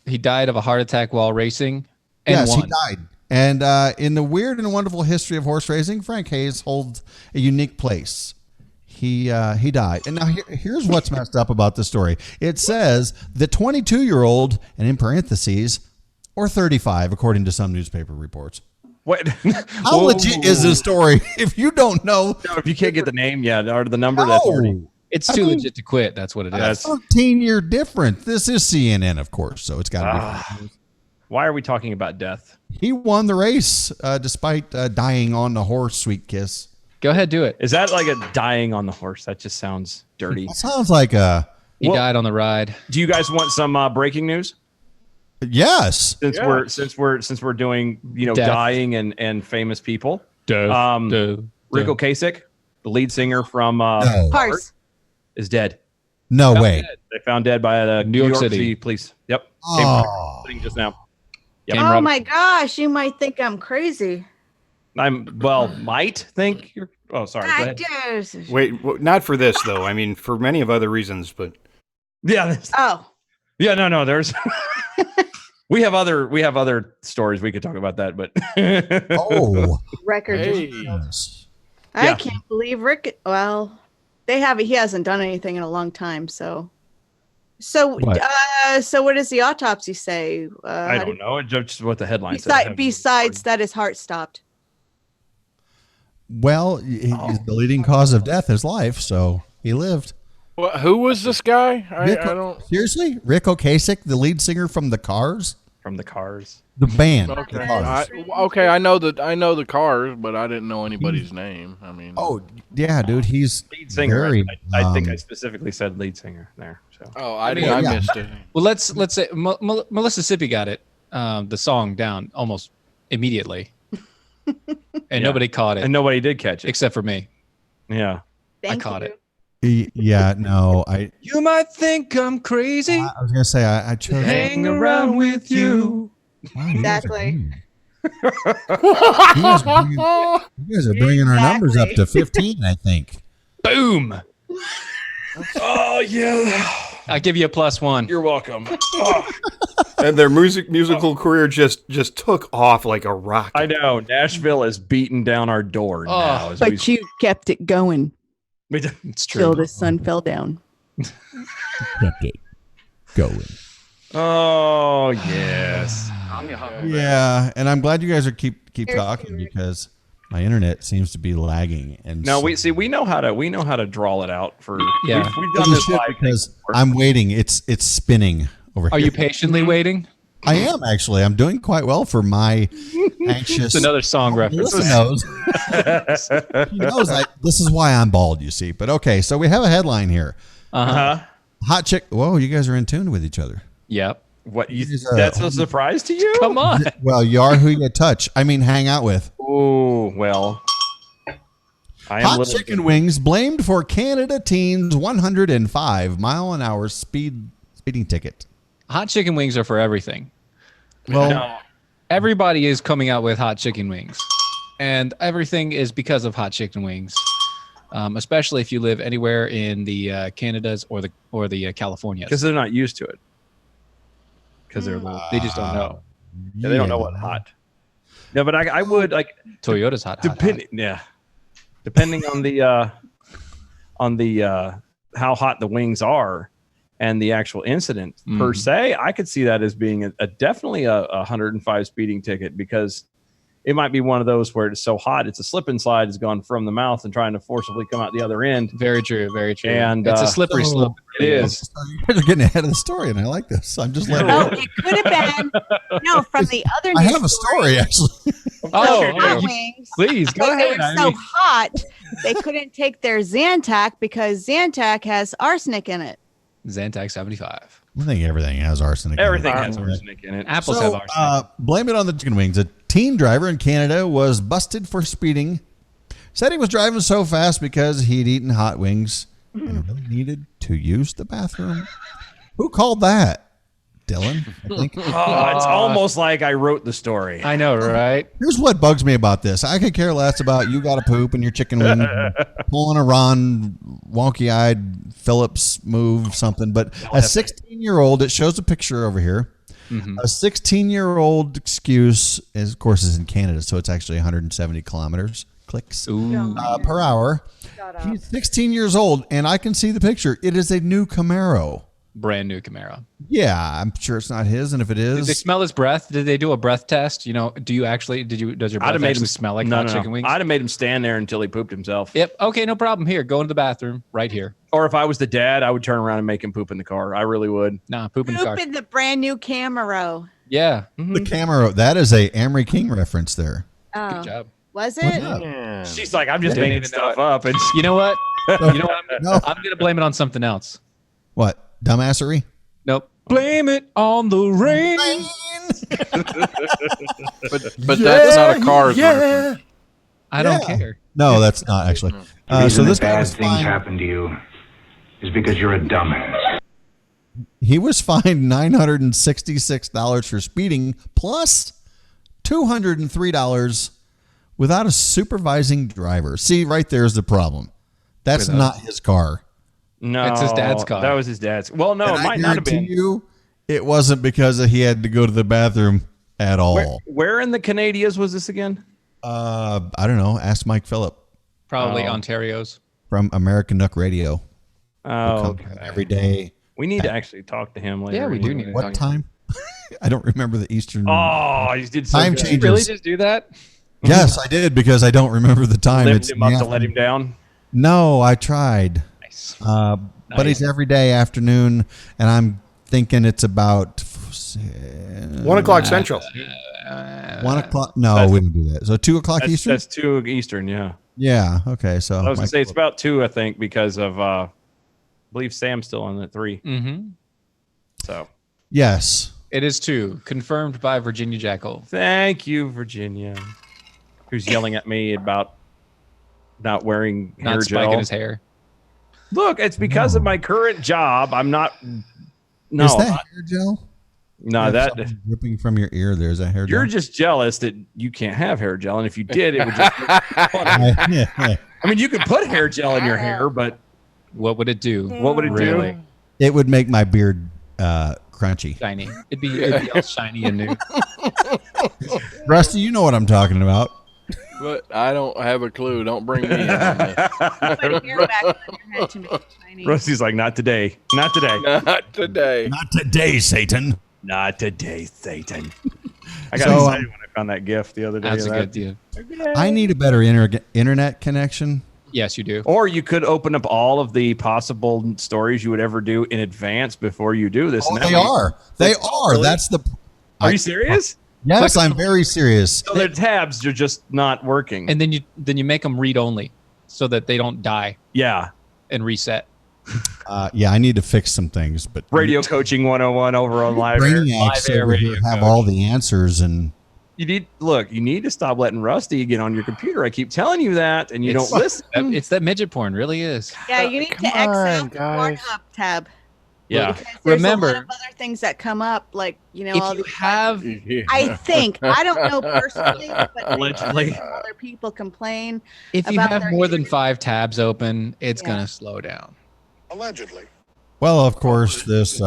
He died of a heart attack while racing. And Yes, won. he died. And in the weird and wonderful history of horse racing, Frank Hayes holds a unique place. He died. And now here's what's messed up about the story. It says the 22-year-old, and in parentheses, or 35, according to some newspaper reports. What? How legit is this story? If you don't know, If you can't get the name, or the number, that's already. It's too legit to quit. That's what it is. That's 13-year difference. This is CNN, of course, so it's got to be. Why are we talking about death? He won the race despite dying on the horse, Sweet Kiss. Go ahead, do it. Is that like a dying on the horse? That just sounds dirty. That sounds like a He died on the ride. Do you guys want some breaking news? yes. Since we're doing Death. dying and famous people. Duh. Rico Kasich, the lead singer from No, Parse. is dead. no way. They found dead by the New York City police. Yep. Oh. Came just now. Came Oh right- my gosh, you might think I'm crazy. Might think you're. Oh, sorry. Go I ahead. just. Wait, not for this though. I mean, for many of other reasons, but Yeah. Oh, Yeah. No. There's. we have other stories we could talk about that, but. Oh. record. Hey. Yes. I Yeah. can't believe Rick. Well, they haven't. He hasn't done anything in a long time. So What? what does the autopsy say? I don't know. It's just what the headline said. Besides that, his heart stopped. Well, the leading cause of death is life, so he lived. Who was this guy? I don't. Seriously? Rick Ocasek, the lead singer from the Cars? from the Cars. The band. Okay. The Cars. I know the Cars, but I didn't know anybody's name. I mean. Oh yeah, dude, he's Lead singer. very. I think I specifically said lead singer there. So. Oh, I Yeah. missed it. Well, let's say Melissa Sippy got it, the song down almost immediately, and nobody caught it And nobody did catch it. except for me. Yeah. Thank caught you. it. Yeah, no, I You might think I'm crazy. was gonna say I chose. Hang around with you. Wow, you guys are Exactly. bringing- you guys are bringing our numbers up to 15, I think. Boom. Oh yeah. I'll give you a +1. You're welcome. And their musical career just took off like a rocket. I know Nashville is beating down our door now. As But you kept it going It's true. till the sun fell down. Kept it going. Oh yes. Yeah, and I'm glad you guys are keep talking because my internet seems to be lagging. And No, so- we know how to draw it out for. Yeah. we've done You this should, live because before. I'm waiting. It's spinning over Are here. you patiently waiting? I am actually. I'm doing quite well for my anxious. It's another song reference. Melissa knows. She knows this is why I'm bald, you see. But okay, so we have a headline here. Uh-huh. Hot chick. Whoa, you guys are in tune with each other. Yep. What you? Is, That's a surprise to you? Come on. Well, you are who you touch. I mean, hang out with. Oh well. I am Hot little- chicken wings blamed for Canada teen's 105-mile-an-hour speeding ticket. Hot chicken wings are for everything. Well, No. Everybody is coming out with hot chicken wings, and everything is because of hot chicken wings. Especially if you live anywhere in the Canadas or the Californias. Because they're not used to it. Because they're They just don't know. they don't know what hot. No, but I would like Toyota's hot. depending on the how hot the wings are and the actual incident per se, I could see that as being definitely a 105 speeding ticket, because it might be one of those where it's so hot it's a slip and slide has gone from the mouth and trying to forcibly come out the other end. Very true. Very true. And, it's a slippery so- slope. It is. So you guys are getting ahead of the story, and I like this. I'm just letting. Oh, it could have been. No, from the other. I news have a story actually. Oh, Hot you- wings. please go Because they ahead. were I so mean, hot, they couldn't take their Zantac because Zantac has arsenic in it. Zantac 75. I think everything has arsenic. in it. Everything has arsenic in it. Apples have So, arsenic. blame it on the chicken wings. A teen driver in Canada was busted for speeding. Said he was driving so fast because he'd eaten hot wings and really needed to use the bathroom. Who called that? Dylan, I think. Oh, it's almost like I wrote the story. I know, right? Here's what bugs me about this. I could care less about you got to poop and your chicken wing pulling a Ron wonky-eyed Phillips move something. But a 16-year-old, it shows a picture over here. A 16-year-old excuse, is, of course, is in Canada, so it's actually 170 kilometers clicks per hour. He's 16 years old, and I can see the picture. It is a new Camaro. Brand new Camaro. Yeah, I'm sure it's not his, and if it Did they is, smell his breath? Did they do a breath test? You know, does your breath actually smell like hot chicken wings? I'd have made him stand there until he pooped himself. Yep. Okay, no problem. Here, go into the bathroom right here. Or if I was the dad, I would turn around and make him poop in the car. I really would. Nah, poop in the car. Poop in the brand new Camaro. Yeah. the Camaro, that is a Amory King reference there. Oh, Good job. was it? Yeah. She's like, I'm just Didn't making even know stuff up. And You know what? No. I'm gonna blame it on something else. What? Dumbassery? Nope. Blame it on the rain. But that's not a Cars reference. I don't care. No, that's not actually. So this guy was fined. happen to you is because you're a dumbass. He was fined $966 for speeding plus $203 without a supervising driver. See, right there's the problem. That's not his car. no, It's his dad's car. That was his dad's. Well, no, And it I might not have guarantee been. you, it wasn't because he had to go to the bathroom at all. Where in the Canadias was this again? I don't know. Ask Mike Phillip Probably Ontario's. from American Nuck Radio. Oh, Every day. we need to actually talk to him later. Yeah, we do need to What time? I don't remember the Eastern. Oh, he did so Time good. change. Did you really just do that? Yes, I did because I don't remember the time. Lift It's him up in the to let him down. No, I tried. Nice. But it's every day afternoon, and I'm thinking it's about 1 o'clock Central. 1 o'clock. No, we don't do that. So 2 o'clock Eastern. That's 2 Eastern. Yeah. Yeah. Okay. So I was gonna say it's about 2, I think, because of I believe Sam's still on at 3. Mm-hmm. So yes, it is 2, confirmed by Virginia Jackal. Thank you, Virginia, who's yelling at me about not wearing hair Not spiking gel. his hair. Look, it's because of my current job. I'm not. No, is that hair gel? no, If that something's dripping from your ear. There's a hair gel. you're just jealous that you can't have hair gel, and if you did, it would just. look funny. Yeah. I mean, you could put hair gel in your hair, but What would it do? what would it Really? do? It would make my beard crunchy. Shiny. It'd be all shiny and new. Rusty, you know what I'm talking about. But I don't have a clue. Don't bring me in on this. Put a hair back on your head to make it shiny. Rusty's like, not today, not today, Not today. Not today, Satan. not today, Satan. I got So, excited when I found that gift the other day. That's of a that. good deal. I need a better internet connection. Yes, you do. Or you could open up all of the possible stories you would ever do in advance before you do this. Oh, And that they way- are. They are. Really? That's the. Are you serious? Yes, I'm very serious. So their tabs are just not working. And then you make them read only, so that they don't die yeah. and reset. Yeah, I need to fix some things, but Radio Coaching 101 over on Live Air. Brainiacs Live Air over Radio here have Coach. all the answers, and You need to stop letting Rusty get on your computer. I keep telling you that, and you It's- don't listen. It's that midget porn, really is. Yeah, you need to X out the Pornhub tab. Yeah. Because there's Remember- a lot of other things that come up, like If all you these. have, I think I don't know personally, but Allegedly. other people complain. if you about have their more than internet. 5 tabs open, it's Yeah. gonna slow down. well, of course, this.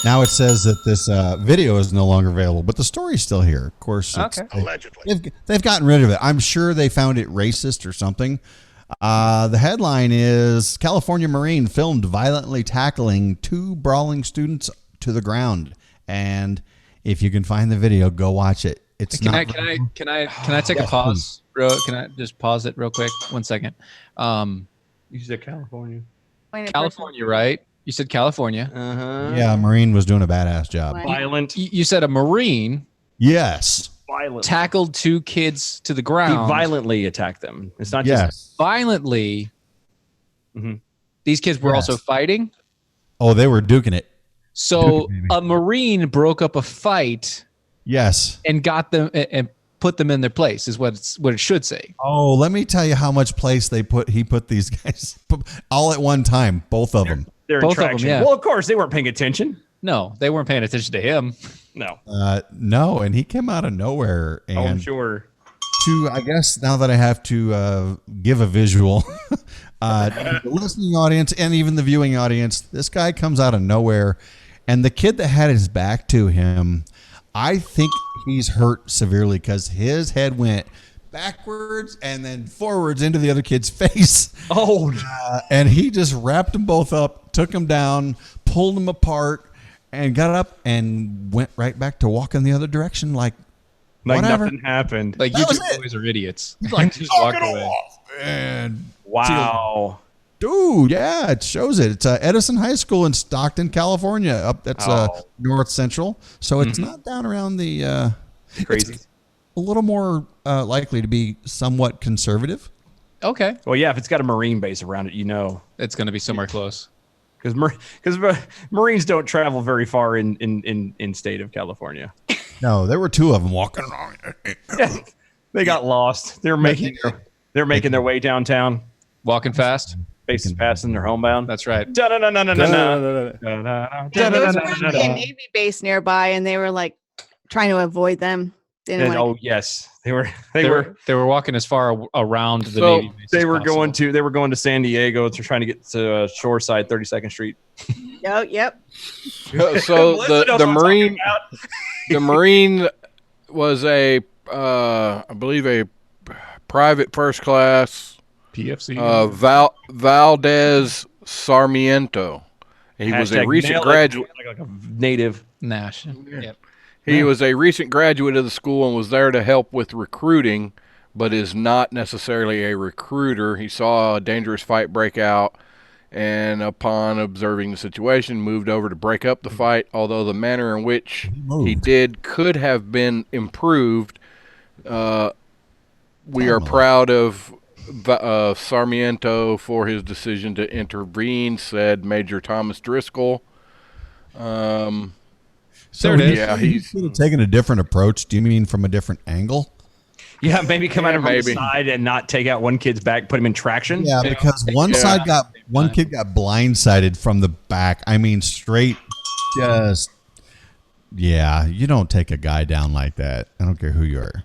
Now it says that this video is no longer available, but the story's still here. Of course, they've gotten rid of it. I'm sure they found it racist or something. The headline is California Marine filmed violently tackling 2 brawling students to the ground. And if you can find the video, go watch it. It's Can not. I take a Yes, pause? Can I just pause it real quick? 1 second. You said California. California, right? You said California. Uh-huh. Yeah, Marine was doing a badass job. What? Violent. You said a Marine Yes. Violent. tackled 2 kids to the He ground. violently attacked them. It's not just Yes. Violently. Mhm. These kids were Yes. also fighting. Oh, they were duking it. So Baby. a Marine broke up a fight Yes. and got them and put them in their place is what it should say. Oh, let me tell you how much place he put these guys all at one time, both of them. they're Both of them, traction. yeah. Well, of course they weren't paying attention. No, they weren't paying attention to him. No. No, and he came out of nowhere. Oh, I'm And sure. I guess now that I have to give a visual, the listening audience and even the viewing audience, this guy comes out of nowhere, and the kid that had his back to him, I think he's hurt severely because his head went backwards and then forwards into the other kid's face. Oh, And he just wrapped them both up, took them down, pulled them apart, and got up and went right back to walking the other direction like whatever. nothing happened. Like That was YouTube it. boys are idiots. Like just walk away. And Wow. dude, yeah, it shows it. It's Edison High School in Stockton, California. That's North Central, so it's not down around the. Crazy. It's a little more likely to be somewhat conservative. Okay, Well, yeah, if it's got a Marine base around it, you know. it's going to be somewhere close. Because Marines don't travel very far in state of California. No, there were 2 of them walking around. They got lost. They're making their way downtown. Walking fast. Faces passing. They're homebound. That's right. Yeah, there was probably a Navy base nearby, and they were like trying to avoid them. They didn't wanna- Oh yes, they were walking as far around the So, Navy base they as were possible. going to San Diego. They're trying to get to Shoreside, 32nd Street. Oh, yep. So Melissa knows the what I'm Marine, talking the Marine was I believe a private first class, PFC. Valdez Sarmiento. He was a Hashtag recent nail it, graduate. like a native. Nash. Yep. He was a recent graduate of the school and was there to help with recruiting, but is not necessarily a recruiter. He saw a dangerous fight break out and upon observing the situation, moved over to break up the fight, although the manner in which he did could have been improved. We are proud of Sarmiento for his decision to intervene, said Major Thomas Driscoll. So yeah, he's taking a different approach. Do you mean from a different angle? Yeah, maybe come out of the side and not take out one kid's back, put him in traction. Yeah, because one kid got blindsided from the back. I mean, straight, just you don't take a guy down like that. I don't care who you are.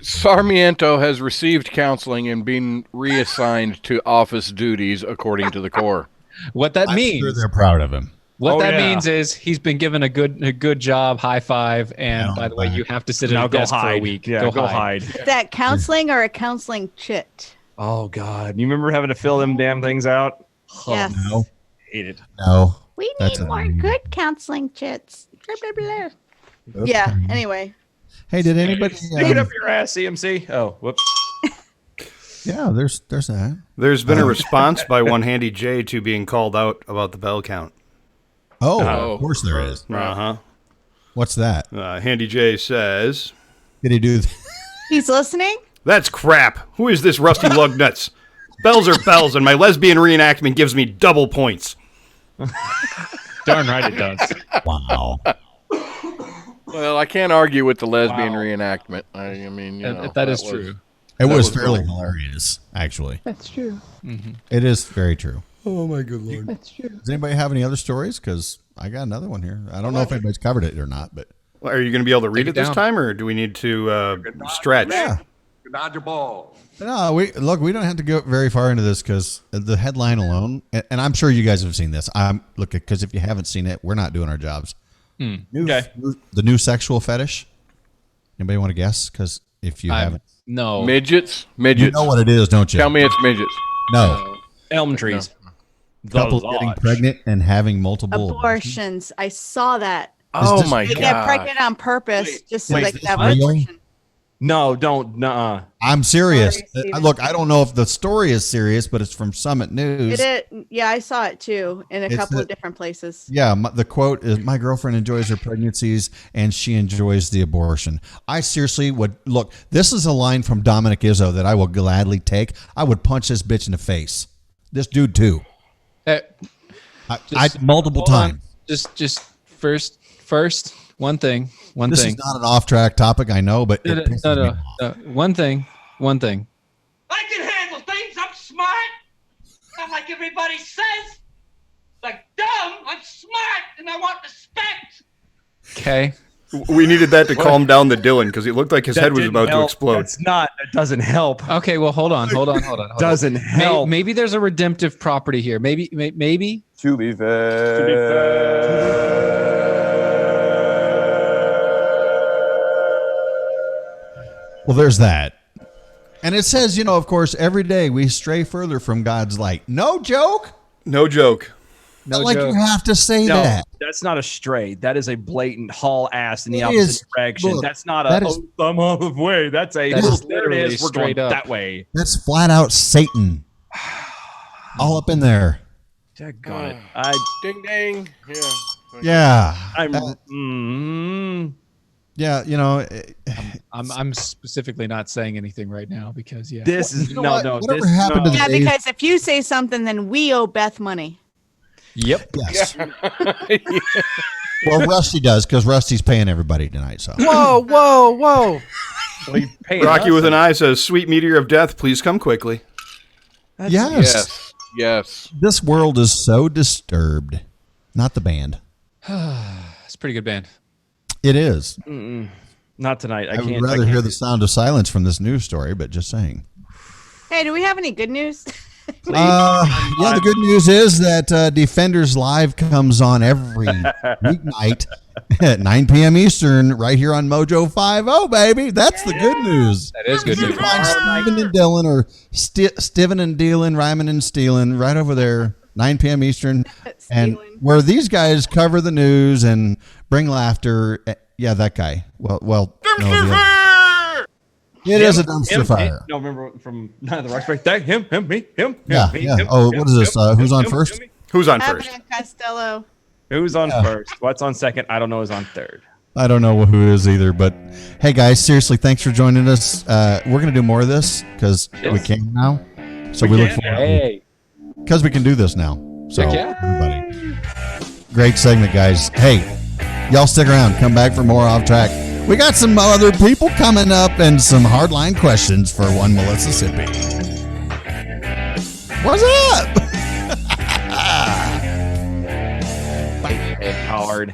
Sarmiento has received counseling and been reassigned to office duties, according to the Corps. What that means? Sure they're proud of him. What that means is he's been given a good job, high five, and by the way, you have to sit at a desk for a week. Yeah, go hide. Is that counseling or a counseling chit? Oh God, you remember having to fill them damn things out? Yes. No. Hate it. No. We need more good counseling chits. Blah, blah, blah. Yeah. Anyway. Hey, did anybody stick it up your ass, CMC? Oh, whoops. Yeah, there's that. There's been a response by one Handy J to being called out about the bell count. Oh, of course there is. Uh-huh. What's that? Handy J says... Did he do... He's listening? That's crap. Who is this rusty lug nuts? Bells are bells, and my lesbian reenactment gives me double points. Darn right it does. Wow. Well, I can't argue with the lesbian reenactment. I mean, that is true. It was fairly hilarious, actually. That's true. Mm-hmm. It is very true. Oh, my good Lord. That's true. Does anybody have any other stories? Because I got another one here. I don't know if anybody's covered it or not, but... Well, are you going to be able to read it this time, or do we need to stretch? Yeah. Dodge your ball. No, we don't have to go very far into this because the headline alone, and I'm sure you guys have seen this. Because if you haven't seen it, we're not doing our jobs. The new sexual fetish. Anybody want to guess? Because if you haven't, no midgets. You know what it is, don't you? Tell me it's midgets. No, elm trees. Couples getting pregnant and having multiple abortions. I saw that. Oh my They God! get pregnant on purpose just so they can have an abortion. No, don't. Nuh-uh. I'm serious. Sorry, Look, I don't know if the story is serious, but it's from Summit News. Yeah, I saw it too in a couple of different places. Yeah, the quote is, "My girlfriend enjoys her pregnancies and she enjoys the abortion." I seriously would look. This is a line from Dominic Izzo that I will gladly take. I would punch this bitch in the face. This dude too. Multiple times. Just first, one thing. This is not an off-track topic, I know, but it pisses me off. One thing. I can handle things. I'm smart. Not like everybody says. Like dumb. I'm smart, and I want respect. Okay. We needed that to calm down the Dylan because it looked like his head was about to explode. It's not. It doesn't help. Okay, well, hold on. Doesn't help. Maybe there's a redemptive property here. Maybe. To be fair. Well, there's that. And it says, of course, every day we stray further from God's light. No joke? No joke. No like joke. You have to say that. That's not a stray. That is a blatant haul ass in the opposite direction. Look, that's not I'm off of way. That's a there it is. We're going that way. That's flat out Satan. All up in there. Got it. Ding ding. Yeah. Yeah, I'm specifically not saying anything right now because this is whatever happened to the days? Because if you say something, then we owe Beth money. Yep. Yes. Well, Rusty does because Rusty's paying everybody tonight. So. Whoa! Rocky with an eye says, "Sweet meteor of death, please come quickly." Yes. This world is so disturbed. Not the band. It's a pretty good band. It is. Not tonight. I would rather hear the sound of silence from this news story, but just saying. Hey, do we have any good news? The good news is that Defenders Live comes on every weeknight at 9 p.m. Eastern right here on Mojo 50, baby. That's the good news. That is good news. Find Steven and Dylan or Steven and Dylan, Ryman and Steelen right over there, 9 p.m. Eastern. And where these guys cover the news and bring laughter. Yeah, that guy. Well, no, It is a dumpster fire. No, remember from Night of the Roxbury? That him, me, him. Yeah, me, yeah. him, Oh, him, what is this? him, Who's him, on him, first? him, Who's on first? Abbott and Costello. Who's on first? What's on second? I don't know. Who's on third? I don't know who it is either, but hey, guys, seriously, thanks for joining us. We're gonna do more of this because we can now. So we look forward. Hey. Because we can do this now. So Heck yeah. everybody, great segment, guys. Hey, y'all stick around. Come back for more Off Track. We got some other people coming up and some hardline questions for one Mississippi. What's up? Hard.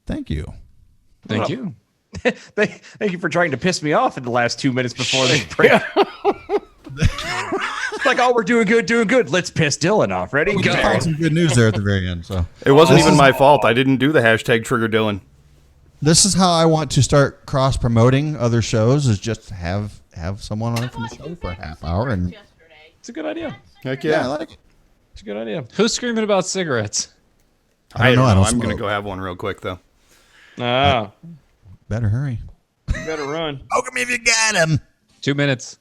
Thank you. Thank you. Thank you for trying to piss me off in the last 2 minutes before the break. It's like, oh, we're doing good. Let's piss Dylan off. Ready? We Go. found some good news there at the very end. So It wasn't even my fault. I didn't do the hashtag Trigger Dylan. this is how I want to start cross promoting other shows. Is just have someone on from the show for a half hour, and It's a good idea. Heck yeah, I yeah. like it. It's a good idea. Who's screaming about cigarettes? I don't know. I don't I'm going to smoke. go have one real quick, though. Ah, Better hurry. better run. Poke him if you got him. 2 minutes.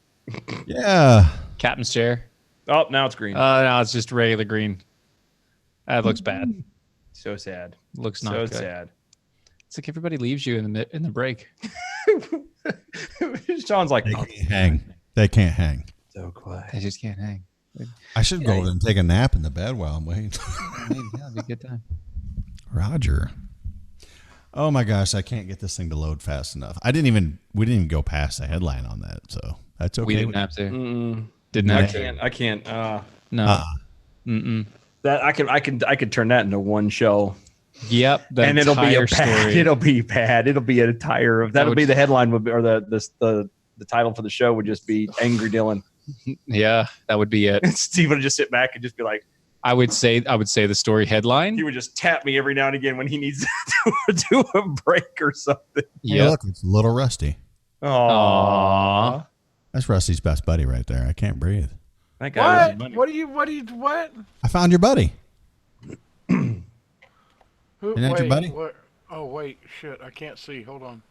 Yeah. Captain's chair. Oh, now it's green. No, it's just regular green. That looks bad. So sad. Looks not So good. sad. It's like everybody leaves you in the break. Sean's like, They can't hang. They can't hang. so quiet. They just can't hang. I should go over and take a nap in the bed while I'm waiting. Yeah, it'd be a good time. Roger. Oh my gosh, I can't get this thing to load fast enough. We didn't even go past the headline on that, so that's okay. We didn't have to. Mm-mm. Didn't I have to. can't. I can't. No. Mm-mm. That I could turn that into one show. Yep. The And it'll be a entire bad. story. It'll be bad. It'll be an entire. That'll be the headline would be, or the title for the show would just be Angry Dylan. Yeah, that would be it. Steve would just sit back and just be like, I would say the story headline. he would just tap me every now and again when he needs to do a break or something. Hey, Yeah. look, it's little Rusty. Aww. That's Rusty's best buddy right there. I can't breathe. That guy was money. What? I found your buddy. Who, Isn't that your buddy? What? Oh, wait. Shit. I can't see. Hold on.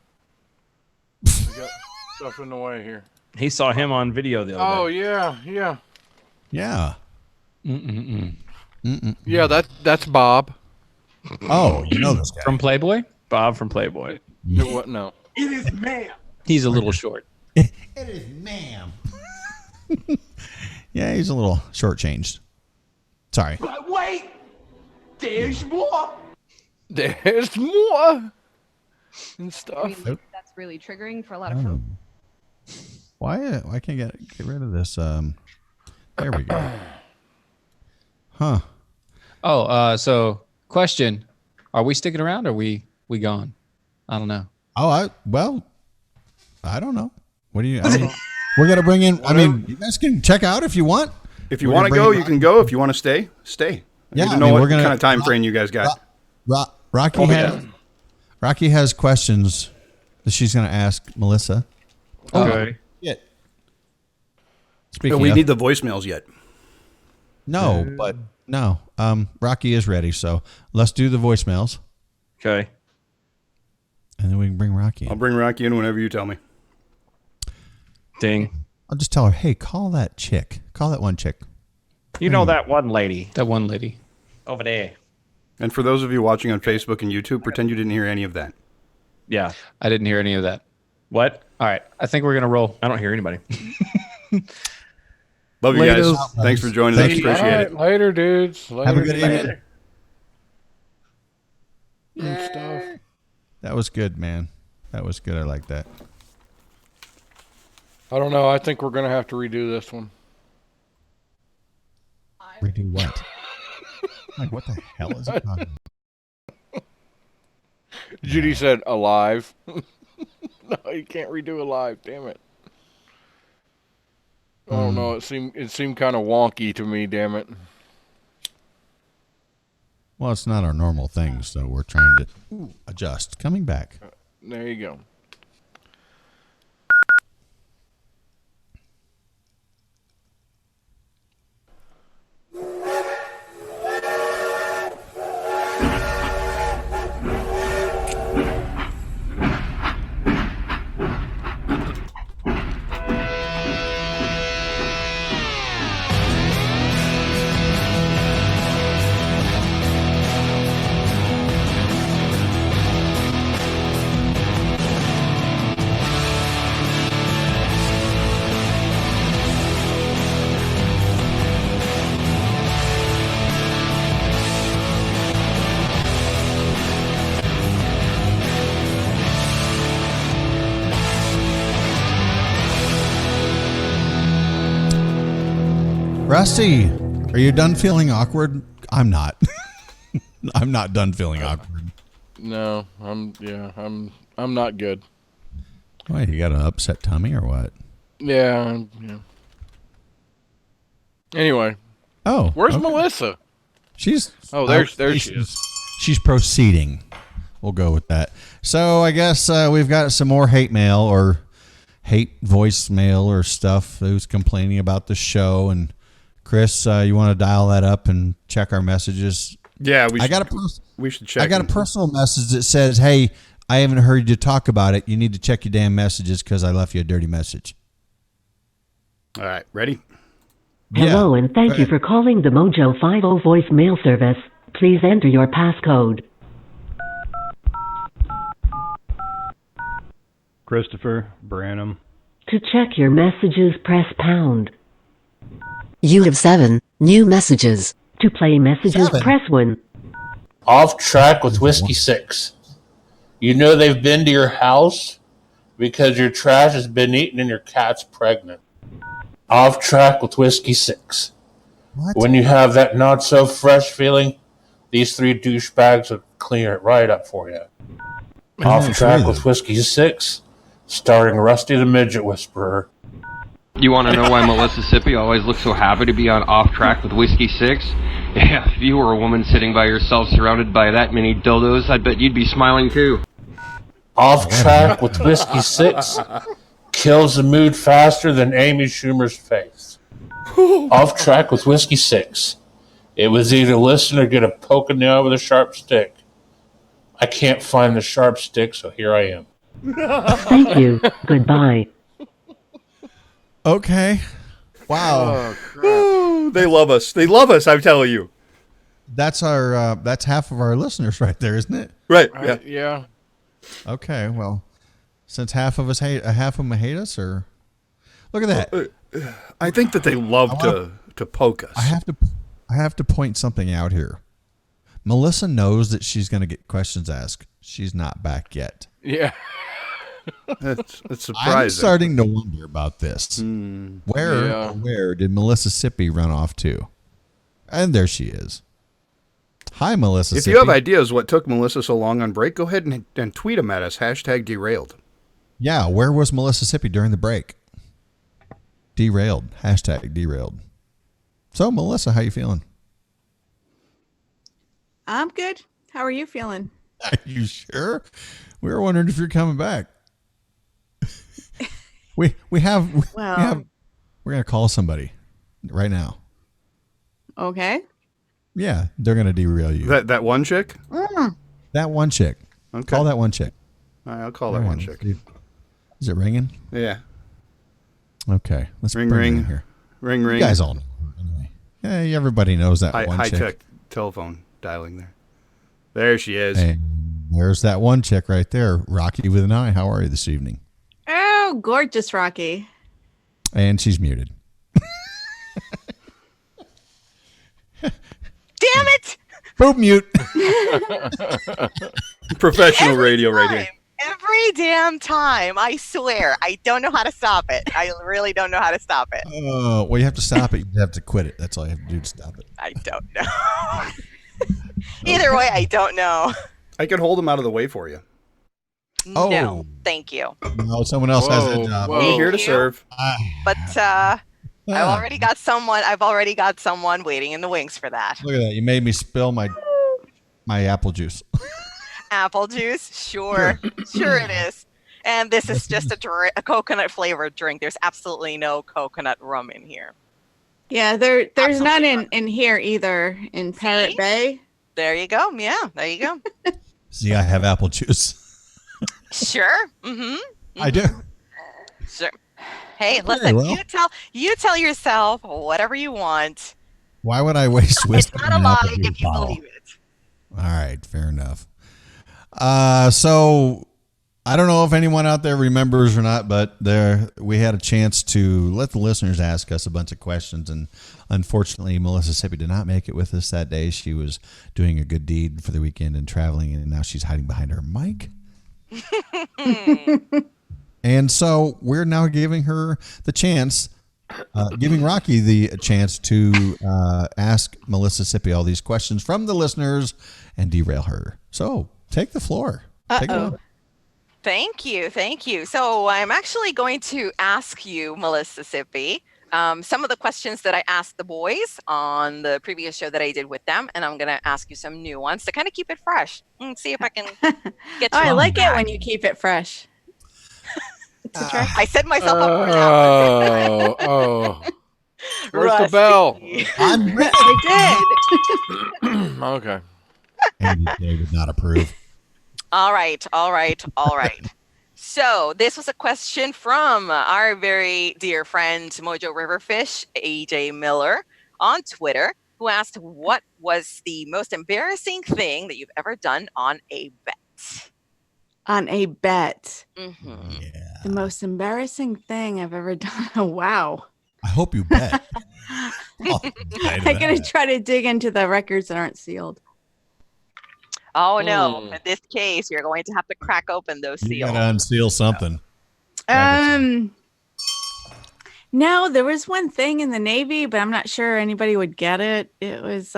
I got stuff in the way here. He saw him on video the other Oh, day. yeah. Yeah. Yeah, that's Bob. Oh, you know this guy. From Playboy? Bob from Playboy. What? No. It is ma'am. He's a little short. It is ma'am. Yeah, he's a little shortchanged. Sorry. But wait, there's more. There's more and stuff. That's really triggering for a lot of folks. Why can't I get rid of this? There we go. Huh. Oh, so question. Are we sticking around or are we gone? I don't know. Oh, I don't know. What do you? I mean, we're gonna bring in. I mean, you guys can check out if you want. If you want to go, you can go. If you want to stay, stay. Yeah, I I don't know mean, what we're gonna- kind of time frame you guys got. Rocky has questions that she's gonna ask Melissa. Okay. Yeah. But Speaking we of, need the voicemails yet. no, but no. Rocky is ready, so let's do the voicemails, Okay. and then we can bring Rocky in. I'll bring Rocky in whenever you tell me. Ding. I'll just tell her, hey, call that chick. Call that one chick. You know that one lady That one lady. over there. And for those of you watching on Facebook and YouTube, pretend you didn't hear any of that. Yeah. I didn't hear any of that. What? All right. I think we're going to roll. I don't hear anybody. Love you Later. guys. Thanks for joining us. Appreciate it. Later, dudes. Later. Have a good evening. And stuff. That was good, man. That was good. I like that. I don't know. I think we're gonna have to redo this one. Redo what? Like, what the hell is it talking about? Judy said alive. No, you can't redo alive. Damn it. I don't know. It seemed kind of wonky to me. Damn it. Well, it's not our normal thing, so we're trying to adjust. Coming back. There you go. Rusty, are you done feeling awkward? I'm not. I'm not done feeling awkward. No, I'm not good. Why, you got an upset tummy or what? Yeah. Anyway. Oh, where's okay. Melissa? There she is. She's proceeding. We'll go with that. So I guess we've got some more hate mail or hate voicemail or stuff who's complaining about the show. And Chris, you want to dial that up and check our messages? Yeah, we should check. I got a personal message that says, "Hey, I haven't heard you talk about it. You need to check your damn messages because I left you a dirty message." All right, ready? Hello, and thank you for calling the Mojo 50 voicemail service. Please enter your passcode. Christopher Branham. To check your messages, press pound. You have 7 new messages. To play messages, press 1. Off track with Whiskey 6. You know they've been to your house because your trash has been eaten and your cat's pregnant. Off track with Whiskey 6. What? When you have that not so fresh feeling, these 3 douchebags will clean it right up for you. Off track with Whiskey 6, starring Rusty the Midget Whisperer. You want to know why Mississippi always looks so happy to be on Off Track with Whiskey 6? Yeah, if you were a woman sitting by yourself surrounded by that many dildos, I bet you'd be smiling too. Off track with Whiskey 6 kills the mood faster than Amy Schumer's face. Off track with Whiskey 6. It was either listen or get a poke in the eye with a sharp stick. I can't find the sharp stick, so here I am. Thank you. Goodbye. Okay. Wow. Ooh, they love us. They love us, I'm telling you. That's our that's half of our listeners right there, isn't it? Right. Yeah. Yeah. Okay. Well, since half of them hate us, or look at that. I think that they love to poke us. I have to point something out here. Melissa knows that she's going to get questions asked. She's not back yet. Yeah. It's surprising. I'm starting to wonder about this. Where did Mississippi run off to? And there she is. Hi, Melissa. If you have ideas what took Melissa so long on break, go ahead and tweet them at us. #derailed. Yeah, where was Mississippi during the break? Derailed. #derailed. So, Melissa, how you feeling? I'm good. How are you feeling? Are you sure? We were wondering if you're coming back. We're gonna call somebody right now. Okay. Yeah, they're gonna derail you. That one chick? That one chick. Okay. Call that one chick. All right, I'll call that one chick. Is it ringing? Yeah. Okay. Let's ring bring ring. it in here. Ring ring. You guys all know her anyway. Yeah, everybody knows that one chick. High-tech telephone dialing there. There she is. And there's that one chick right there, Rocky with an eye. How are you this evening? Oh, gorgeous, Rocky. And she's muted. Damn it! Boop, mute. Professional radio right here. Every damn time, I swear. I don't know how to stop it. I really don't know how to stop it. Well, you have to stop it. You have to quit it. That's all you have to do to stop it. I don't know. Either way, I don't know. I could hold him out of the way for you. No, thank you. No, someone else has that job. I'm here to serve. But I've already got someone waiting in the wings for that. Look at that. You made me spill my apple juice. Apple juice? Sure it is. And this is just a coconut flavored drink. There's absolutely no coconut rum in here. Yeah, there's none in here either in Parrot Bay. There you go. Yeah, there you go. See, I have apple juice. Sure. Mm-hmm. I do. Sure. Hey, listen, well. you tell yourself whatever you want. Why would I waste whiskey? It's not a lie if you believe it. All right, fair enough. So I don't know if anyone out there remembers or not, but we had a chance to let the listeners ask us a bunch of questions, and unfortunately, Mississippi did not make it with us that day. She was doing a good deed for the weekend and traveling, and now she's hiding behind her mic. And so we're now giving her the chance giving Rocky the chance to ask Melissa Sippy all these questions from the listeners and derail her. So take the floor. Take it on. Thank you. Thank you. So I'm actually going to ask you, Melissa Sippy, some of the questions that I asked the boys on the previous show that I did with them, and I'm going to ask you some new ones to kind of keep it fresh and see if I can get you. I like it when you keep it fresh. I set myself up for that one. Where's the bell? I'm ready. I did. Okay. Andy Day would not approve. All right. So this was a question from our very dear friend Mojo Riverfish, AJ Miller, on Twitter, who asked, what was the most embarrassing thing that you've ever done on a bet? On a bet. Mm-hmm. Yeah. The most embarrassing thing I've ever done. Oh, wow. I hope you bet. I'm going to try to dig into the records that aren't sealed. Oh, no. In this case, you're going to have to crack open those You seals. gotta unseal something. No, there was one thing in the Navy, but I'm not sure anybody would get it. It was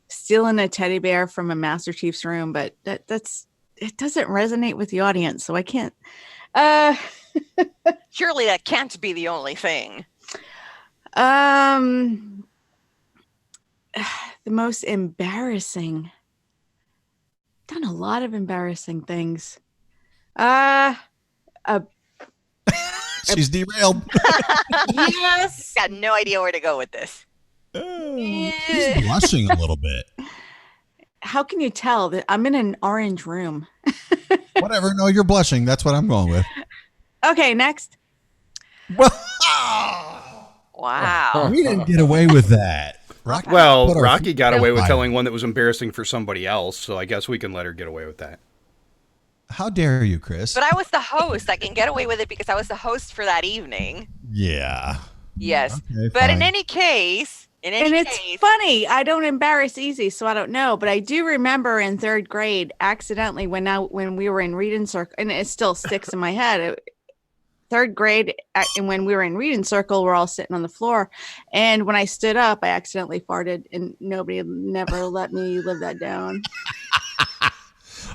stealing a teddy bear from a Master Chief's room, but it doesn't resonate with the audience, so I can't. Surely that can't be the only thing. The most embarrassing. Done a lot of embarrassing things. She's derailed. Yes. Got no idea where to go with this. She's blushing a little bit. How can you tell that I'm in an orange room? Whatever. No, you're blushing. That's what I'm going with. Okay, next. Wow. We didn't get away with that. Rocky got away with telling one that was embarrassing for somebody else, so I guess we can let her get away with that. How dare you, Chris? But I was the host. I can get away with it because I was the host for that evening. Yeah. Yes. Okay, but fine. in any case, it's funny. I don't embarrass easy, so I don't know. But I do remember in third grade, accidentally, when we were in reading circle, and it still sticks in my head. Third grade, and when we were in reading circle, we're all sitting on the floor, and when I stood up, I accidentally farted, and nobody never let me live that down.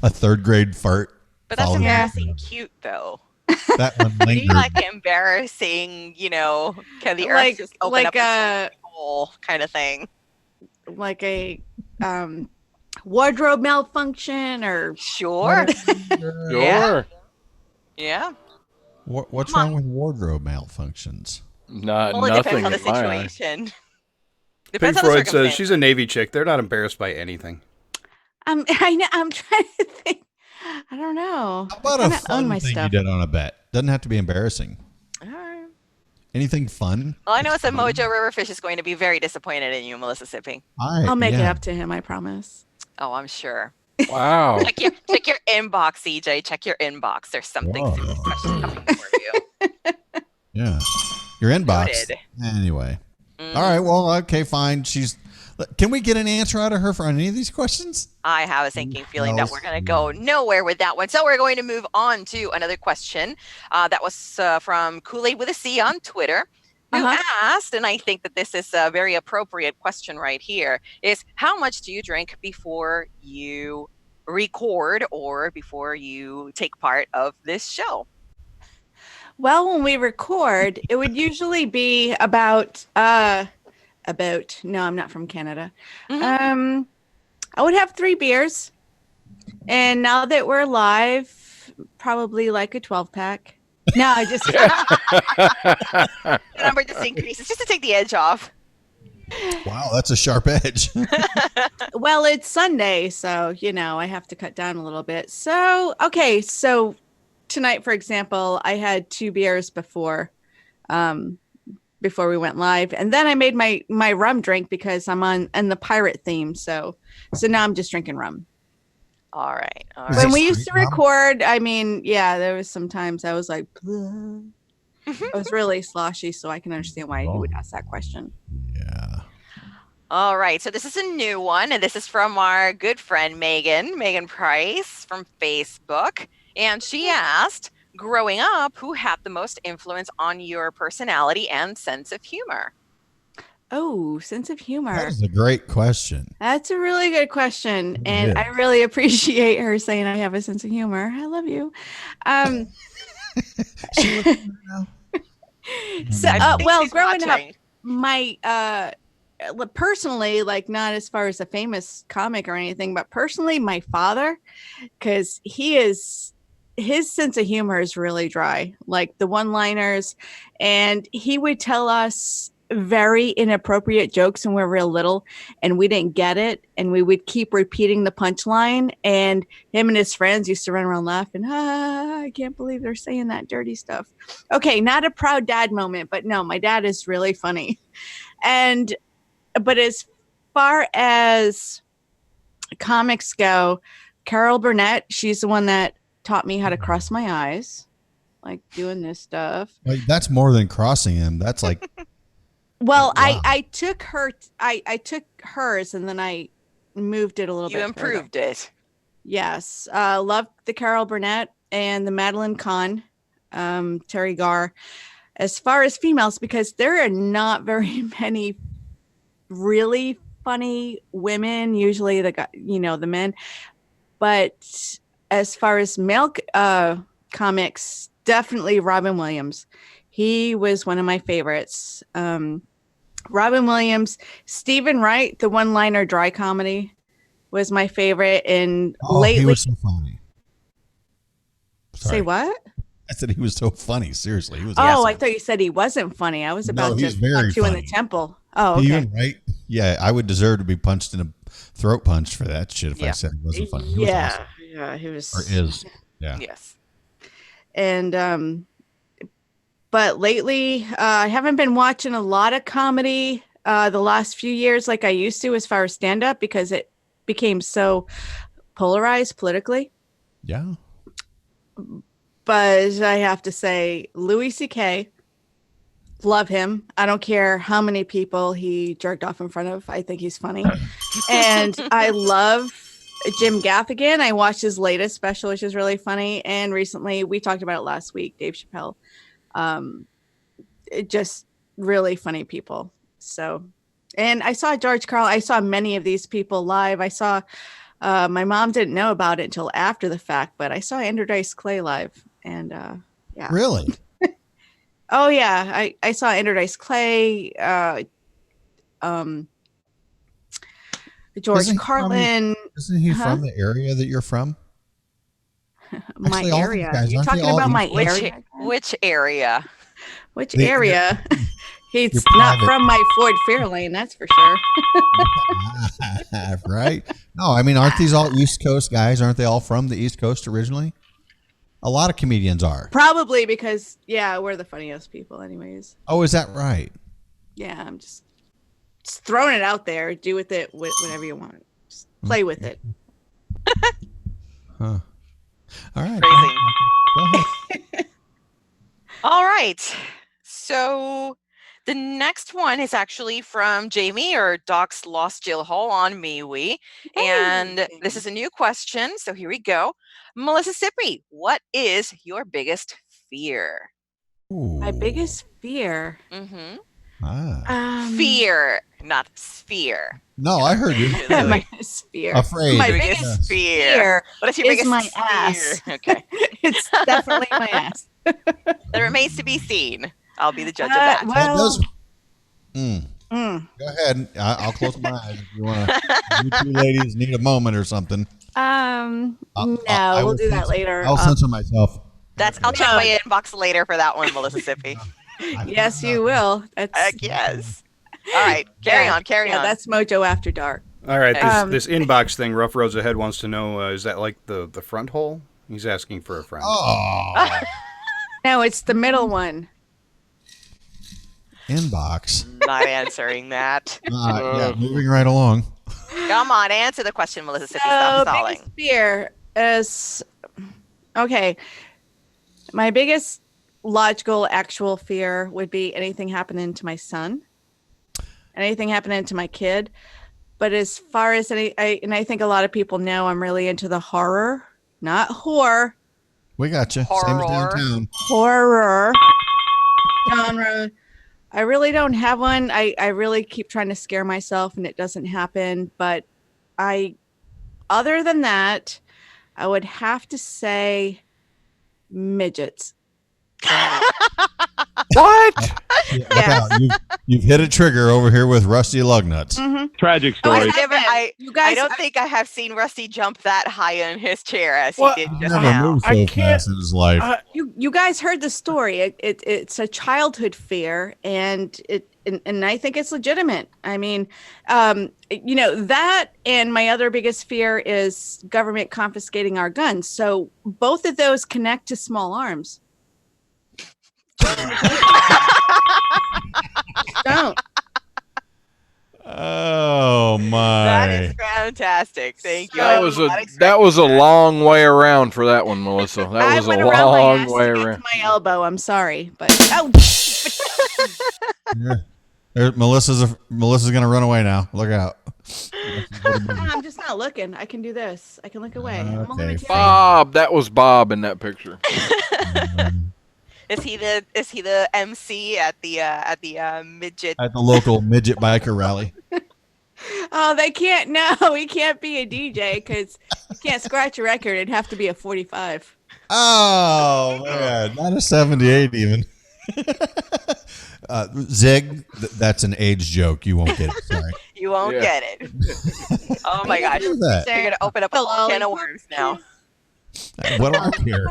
A third grade fart. But that's embarrassing cute, though. That one Do you lingered. like embarrassing, can the earth just open up a hole kind of thing? Like a wardrobe malfunction or... Sure. Sure. Yeah. What's wrong with wardrobe malfunctions? Nothing. It depends on the in my eye. situation. Pink Depends on the Floyd says circumstance. she's a Navy chick. They're not embarrassed by anything. I know. I'm trying to think. I don't know. How about a fun thing you did on a bet? Doesn't have to be embarrassing. All right. Anything fun? Well, I know it's a Mojo Riverfish is going to be very disappointed in you, Melissa Sipping. I'll make it up to him, I promise. Oh, I'm sure. Wow. Check your inbox, CJ. Check your inbox. There's something serious question coming for you. Yeah. Your inbox. Noted. Anyway. All right. Well, okay, fine. Can we get an answer out of her for any of these questions? I have a sinking feeling that we're going to go nowhere with that one. So we're going to move on to another question that was from Kool-Aid with a C on Twitter, who asked, and I think that this is a very appropriate question right here, is how much do you drink before you record or before you take part of this show? Well, when we record, it would usually be about no, I'm not from Canada. I would have 3 beers. And now that we're live, probably like a 12-pack. No, I just The number just increases just to take the edge off. Wow, that's a sharp edge. Well, it's Sunday, so I have to cut down a little bit. So, okay, so tonight, for example, I had 2 beers before we went live, and then I made my rum drink because I'm on the pirate theme. So now I'm just drinking rum. All right. When we used to record, I mean, yeah, there was some times I was like, I was really sloshy, so I can understand why he would ask that question. Yeah. All right. So this is a new one, and this is from our good friend Megan Price from Facebook. And she asked, growing up, who had the most influence on your personality and sense of humor? Oh, sense of humor. That is a great question. That's a really good question. And I really appreciate her saying I have a sense of humor. I love you. Well, growing up, my personally, like not as far as a famous comic or anything, but personally, my father, because his sense of humor is really dry, like the one-liners, and he would tell us very inappropriate jokes when we were real little and we didn't get it, and we would keep repeating the punchline, and him and his friends used to run around laughing. I can't believe they're saying that dirty stuff. Okay, not a proud dad moment, but no, my dad is really funny. But as far as comics go, Carol Burnett, she's the one that taught me how to cross my eyes, like doing this stuff. Like, that's more than crossing them. That's like Well, wow. I took hers and then I moved it a little bit. You improved it. Yes. Loved the Carol Burnett and the Madeline Kahn, Terry Garr. As far as females, because there are not very many really funny women, usually the men. But as far as male comics, definitely Robin Williams. He was one of my favorites. Robin Williams, Stephen Wright, the one-liner dry comedy was my favorite. And lately, he was so funny. Say what? I said he was so funny. Seriously, he was. Oh, awesome. I thought you said he wasn't funny. I was about he's to very punch you in funny. the temple. Oh, okay. Stephen Wright. Yeah, I would deserve to be punched in a throat punch for that shit if I said he wasn't funny. He was awesome. Yeah, he was. Or is. Yeah. Yes. And but lately, I haven't been watching a lot of comedy the last few years like I used to as far as stand-up, because it became so polarized politically. Yeah. But I have to say, Louis C.K., love him. I don't care how many people he jerked off in front of. I think he's funny. And I love Jim Gaffigan. I watched his latest special, which is really funny. And recently, we talked about it last week, Dave Chappelle. Just really funny people. So, and I saw George Carlin. I saw many of these people live. I saw, my mom didn't know about it until after the fact, but I saw Andrew Dice Clay live. And yeah. Really? Oh yeah. I saw Andrew Dice Clay, George Carlin. Isn't he from the area that you're from? My Actually, all these area. guys, You're aren't they talking all about my East Coast? area? Which area? Which The- area? He's You're not private. from my Ford Fairlane, that's for sure. Right? No, I mean, aren't these all East Coast guys? Aren't they all from the East Coast originally? A lot of comedians are. Probably because, yeah, we're the funniest people anyways. Oh, is that right? Yeah, I'm just throwing it out there. Do with it whatever you want. Just play with it. Huh. All right. Crazy. Go ahead. All right. So the next one is actually from Jamie, or Doc's Lost Jill Hall on MeWe. And this is a new question. So here we go. Melissa Sippy, what is your biggest fear? My biggest fear. Mm-hmm. Fear, not sphere. No, I heard you. My biggest fear. Afraid. My Yes. biggest Fear. fear What is your is biggest my fear? ass. Okay. It's definitely my ass. That remains to be seen. I'll be the judge of Uh, that. well- Go ahead. I'll close my eyes if you want to. You two ladies need a moment or something. No, I we'll will do that censor- later. I'll censor myself. I'll check my inbox later for that one, Melissa Sippy. Yes, you will. That's Heck yes. All right, carry on. That's Mojo After Dark. All right, this inbox thing, Rough Roads Ahead wants to know, is that like the front hole? He's asking for a friend. Oh. No, it's the middle one. Inbox. Not answering that. Yeah, moving right along. Come on, answer the question, Melissa Sippy. Stop stalling. Biggest fear is okay. My biggest logical, actual fear would be anything happening to my son, anything happening to my kid. But as far as I think a lot of people know, I'm really into the horror, not horror, We got you. Same as downtown. Horror genre. I really don't have one. I really keep trying to scare myself and it doesn't happen. But other than that, I would have to say midgets. What? Yes. You've hit a trigger over here with Rusty Lugnuts. Tragic I story. don't think I have seen Rusty jump that high in his chair as What? he did He's just never now. moved so fast in his life. You guys heard the story. It's a childhood fear, and I think it's legitimate. I mean, that and my other biggest fear is government confiscating our guns. So both of those connect to small arms. Don't. Oh my! That is fantastic. Thank you. That was a long way around for that one, Melissa. That was a long way around. My elbow. I'm sorry, but Melissa's gonna run away now. Look out! I'm just not looking. I can do this. I can look away. I'm a libertarian. Bob, that was Bob in that picture. Is he the MC at the midget? At the local midget biker rally. Oh, they can't. No, he can't be a DJ because you can't scratch a record. It'd have to be a 45. Oh man, not a 78 even. Zig, that's an age joke. You won't get it. Sorry. You won't get it. Oh my gosh. do that? They're gonna open up a whole can of worms now. What do I care?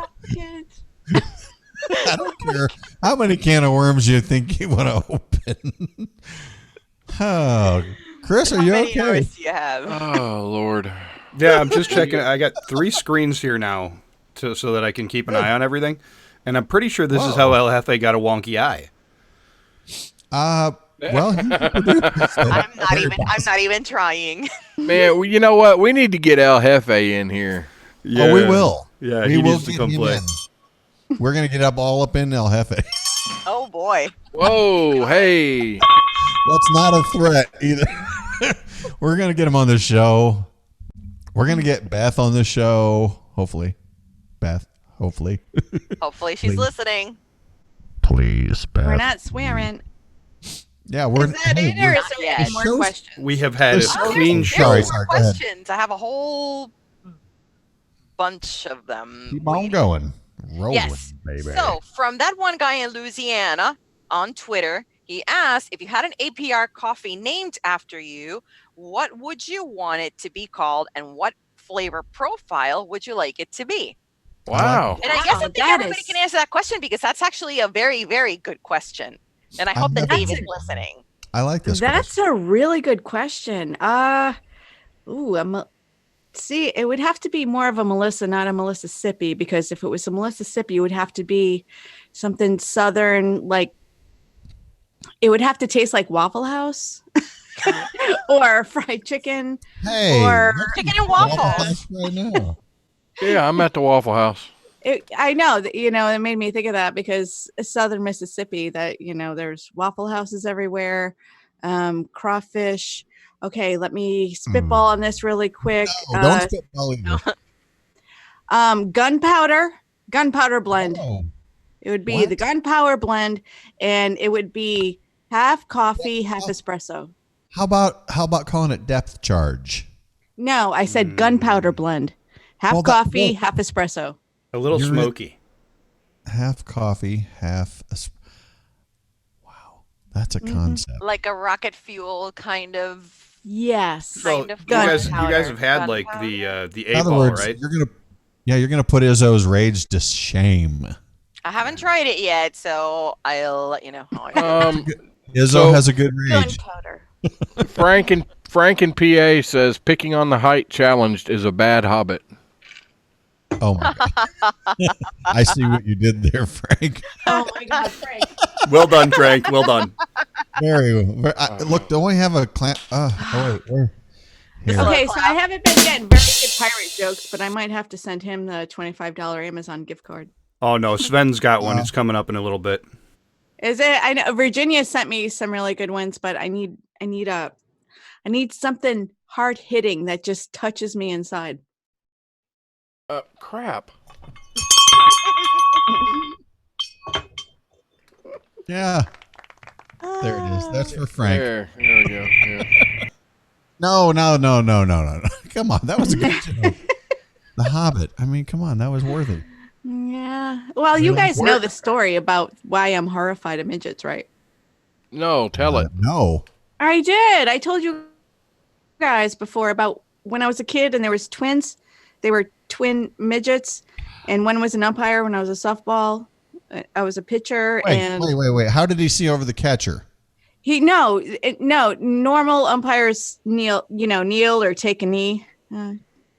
I don't care how many can of worms you think you want to open. Oh, Chris, are you How many okay? hours do you have? Oh Lord. Yeah, I'm just checking. I got 3 screens here now so that I can keep an eye on everything. And I'm pretty sure this is how El Jefe got a wonky eye. Well, I'm not even trying. Man, you know what? We need to get El Jefe in here. Oh, we will. Yeah, we he will needs to get come him play. in. We're gonna get all up in El Jefe. Oh boy. Whoa, hey. That's not a threat either. We're gonna get him on the show. We're gonna get Beth on the show. Hopefully, Beth. Hopefully. Hopefully she's listening. Please, Beth. We're not swearing. Yeah, we're. Is that it, or is there any more show's- questions? We have had a Oh, clean there's show. more More go ahead. questions. I have a whole bunch of them. Keep on going. Rolling, Yes. baby. So from that one guy in Louisiana on Twitter, he asked if you had an APR coffee named after you, what would you want it to be called, and what flavor profile would you like it to be? Wow. And I guess I think that everybody is- can answer that question because that's actually a very, very good question. And I hope that never- Dave is listening. I like this. That's a really good question. See, it would have to be more of a Melissa, not a Melissa Sippy, because if it was a Melissa Sippy, it would have to be something southern, like it would have to taste like Waffle House or fried chicken Hey, or chicken and waffles. right now. Yeah, I'm at the Waffle House. I know that, it made me think of that because southern Mississippi, that, there's Waffle Houses everywhere, crawfish. Okay, let me spitball on this really quick. No, don't spitball either. Gunpowder blend. Oh, It would be the gunpowder blend, and it would be half coffee, half espresso. how about calling it depth charge? No, I said gunpowder blend. Half Well, coffee, half espresso. A little You're smoky. Half coffee, half. Wow, that's a concept. Like a rocket fuel kind of. Yes. So Kind of you guys gunpowder. have had like the In A other ball, words, right? you're gonna put Izzo's rage to shame. I haven't tried it yet, so I'll let you know how I Izzo So- has a good rage. Gunpowder. Frank in PA says picking on the height challenged is a bad habit. Oh my God. I see what you did there, Frank. Oh my God, Frank. Well done, Frank. Well done. Look, don't we have a clamp? Oh wait, where? Here. Okay, so I haven't been getting very good pirate jokes, but I might have to send him the $25 Amazon gift card. Oh no, Sven's got one. It's coming up in a little bit. Is it? I know Virginia sent me some really good ones, but I need something hard hitting that just touches me inside. Crap. Yeah. There it is. That's for Frank. There we go. Yeah. No. Come on. That was a good joke. The Hobbit. I mean, come on. That was worthy. Yeah. Well, you guys know the story about why I'm horrified of midgets, right? No, tell it. No. I did. I told you guys before about when I was a kid and there was twins. They were twin midgets, and one was an umpire when I was a softball. I was a pitcher. Wait. How did he see over the catcher? No. Normal umpires kneel or take a knee.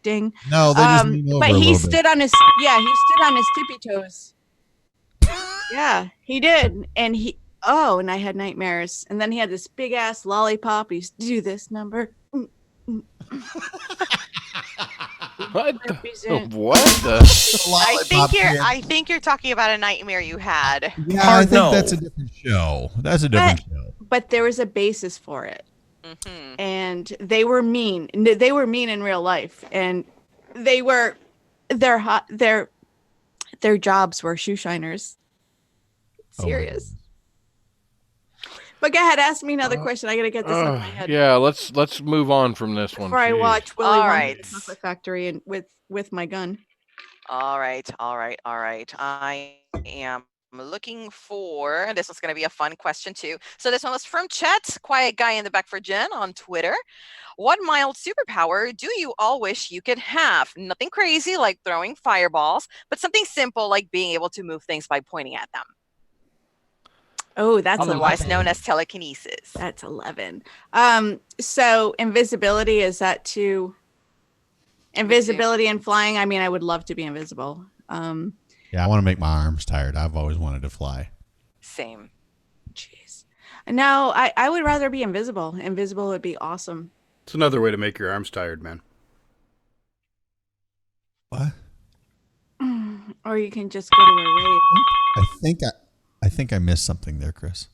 Ding. No, they just lean over but a he little stood bit. on his tippy toes. Yeah, he did, and and I had nightmares. And then he had this big ass lollipop. He used to do this number. What? I think you're talking about a nightmare you had. Yeah, I think that's a different show. That's a different show. But there was a basis for it. Mm-hmm. And they were mean. They were mean in real life, and their jobs were shoe shiners. Serious. But go ahead, ask me another question. I gotta get this out of my head. Yeah, let's move on from this one. Before I watch Willy All Wonka right. and the Chocolate Factory and with my gun. All right. I am looking for, this one's going to be a fun question too. So this one was from Chet, quiet guy in the back for Jen on Twitter. What mild superpower do you all wish you could have? Nothing crazy like throwing fireballs, but something simple like being able to move things by pointing at them. Oh, that's otherwise 11. known as telekinesis. That's 11. So invisibility, is that too? Invisibility and flying. I mean, I would love to be invisible. Yeah, I want to make my arms tired. I've always wanted to fly. Same. Jeez. No, I would rather be invisible. Invisible would be awesome. It's another way to make your arms tired, man. What? Or you can just go to a rave. I think I missed something there, Chris.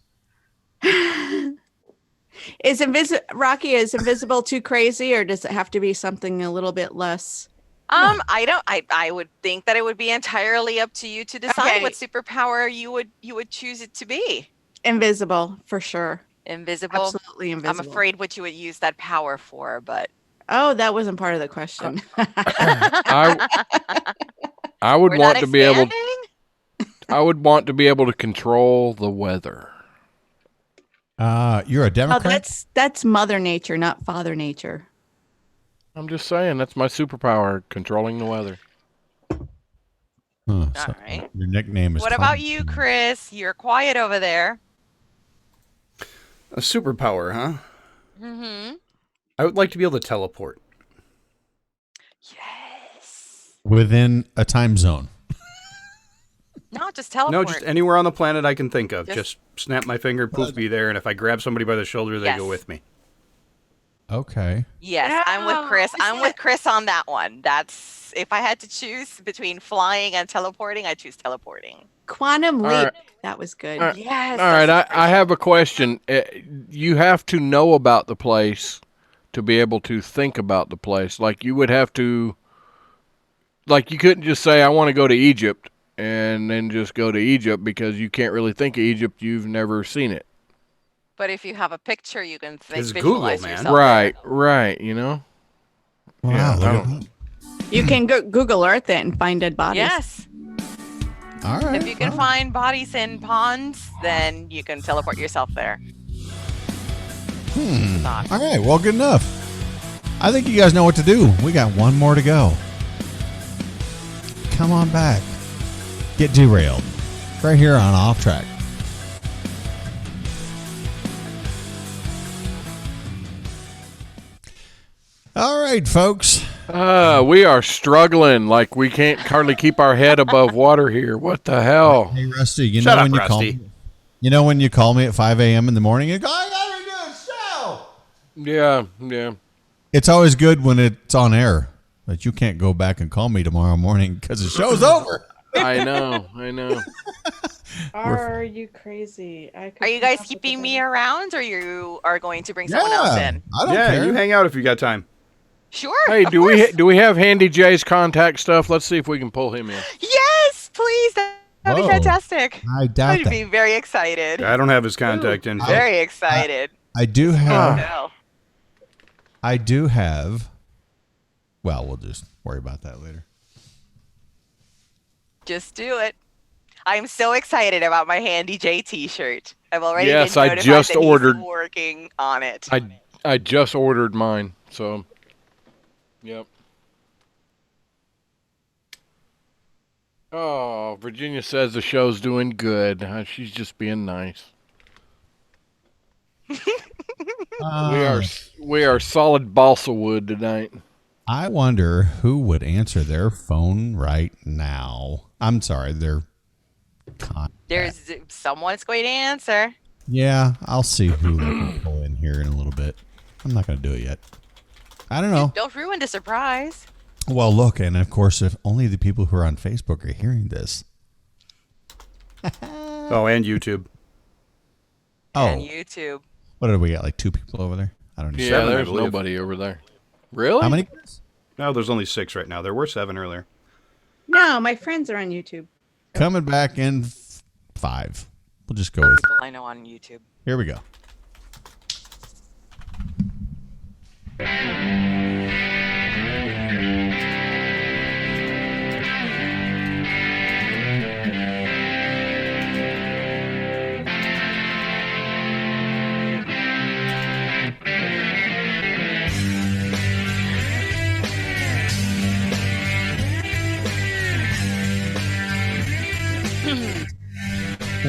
Is invisible too crazy, or does it have to be something a little bit less? I would think that it would be entirely up to you to decide what superpower you would choose it to be. Invisible, for sure. Invisible? Absolutely invisible. I'm afraid what you would use that power for, but... Oh, that wasn't part of the question. I would want to be able... I would want to be able to control the weather. You're a Democrat? Oh, that's Mother Nature, not Father Nature. I'm just saying, that's my superpower, controlling the weather. All right. Your nickname is... What about you, Chris? You're quiet over there. A superpower, huh? Mm-hmm. I would like to be able to teleport. Yes. Within a time zone. No, just teleport. No, just anywhere on the planet I can think of. Just- Just snap my finger, poof, be there, and if I grab somebody by the shoulder, they go with me. Okay. Yes, I'm with Chris. I'm with Chris on that one. That's, if I had to choose between flying and teleporting, I choose teleporting. Quantum leap. All right. That was good. All right. Yes. All right, I have a question. You have to know about the place to be able to think about the place. Like you would have to, like you couldn't just say, I want to go to Egypt and then just go to Egypt because you can't really think of Egypt. You've never seen it. But if you have a picture, you can It's visualize Google, man. yourself. Right, you know? Wow, Yeah, look I at don't- that. You can Google Earth it and find dead bodies. Yes. All right. If you can find bodies in ponds, then you can teleport yourself there. All right, well, good enough. I think you guys know what to do. We got one more to go. Come on back. Get derailed. Right here on Off Track. All right, folks. We are struggling. Like we can't hardly keep our head above water here. What the hell? Hey, Rusty, you Shut know up, when you call Rusty. me? You know when you call me at 5 a.m. in the morning and go, I gotta do a show. Yeah. It's always good when it's on air, but you can't go back and call me tomorrow morning because the show's over. I know. Are you crazy? Are you guys keeping me around, or you are going to bring someone else in? I don't Yeah, care. you hang out if you got time. Sure. Hey, of do course. we have Handy J's contact stuff? Let's see if we can pull him in. Yes. please. That'd be Whoa. fantastic. I doubt I'd that. be very excited. I don't have his contact info. Very excited. I do have. No. I do have. Well, we'll just worry about that later. Just do it. I'm so excited about my Handy J T-shirt. I've already Yes, been I notified just that he's ordered. working on it. I just ordered mine, so yep. Oh, Virginia says the show's doing good. She's just being nice. We are solid balsa wood tonight. I wonder who would answer their phone right now. I'm sorry, their contact. There's someone's going to answer. Yeah, I'll see who will pull in here in a little bit. I'm not going to do it yet. I don't know. Don't ruin the surprise. Well, look, and of course, if only the people who are on Facebook are hearing this. Oh, and YouTube. Oh, And YouTube. what did we got? Like 2 people over there? I don't know. Yeah, 7, I there's believe. nobody over there. Really? How many? No, there's only 6 right now. There were 7 earlier. No, my friends are on YouTube. Coming back in 5. We'll just go with People I know on YouTube. Here we go.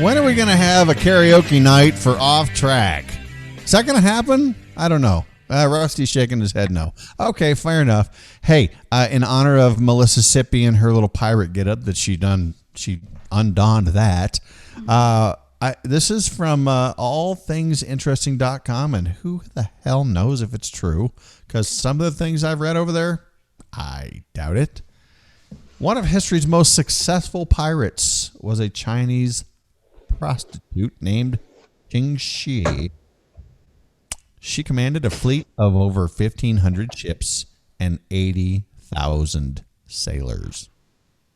When are we going to have a karaoke night for Off Track? Is that going to happen? I don't know. Rusty's shaking his head no. Okay, fair enough. Hey, in honor of Melissa Sippy and her little pirate getup that she undonned that. This is from allthingsinteresting.com, and who the hell knows if it's true? Because some of the things I've read over there, I doubt it. One of history's most successful pirates was a Chinese prostitute named Jing Shi. She commanded a fleet of over 1,500 ships and 80,000 sailors.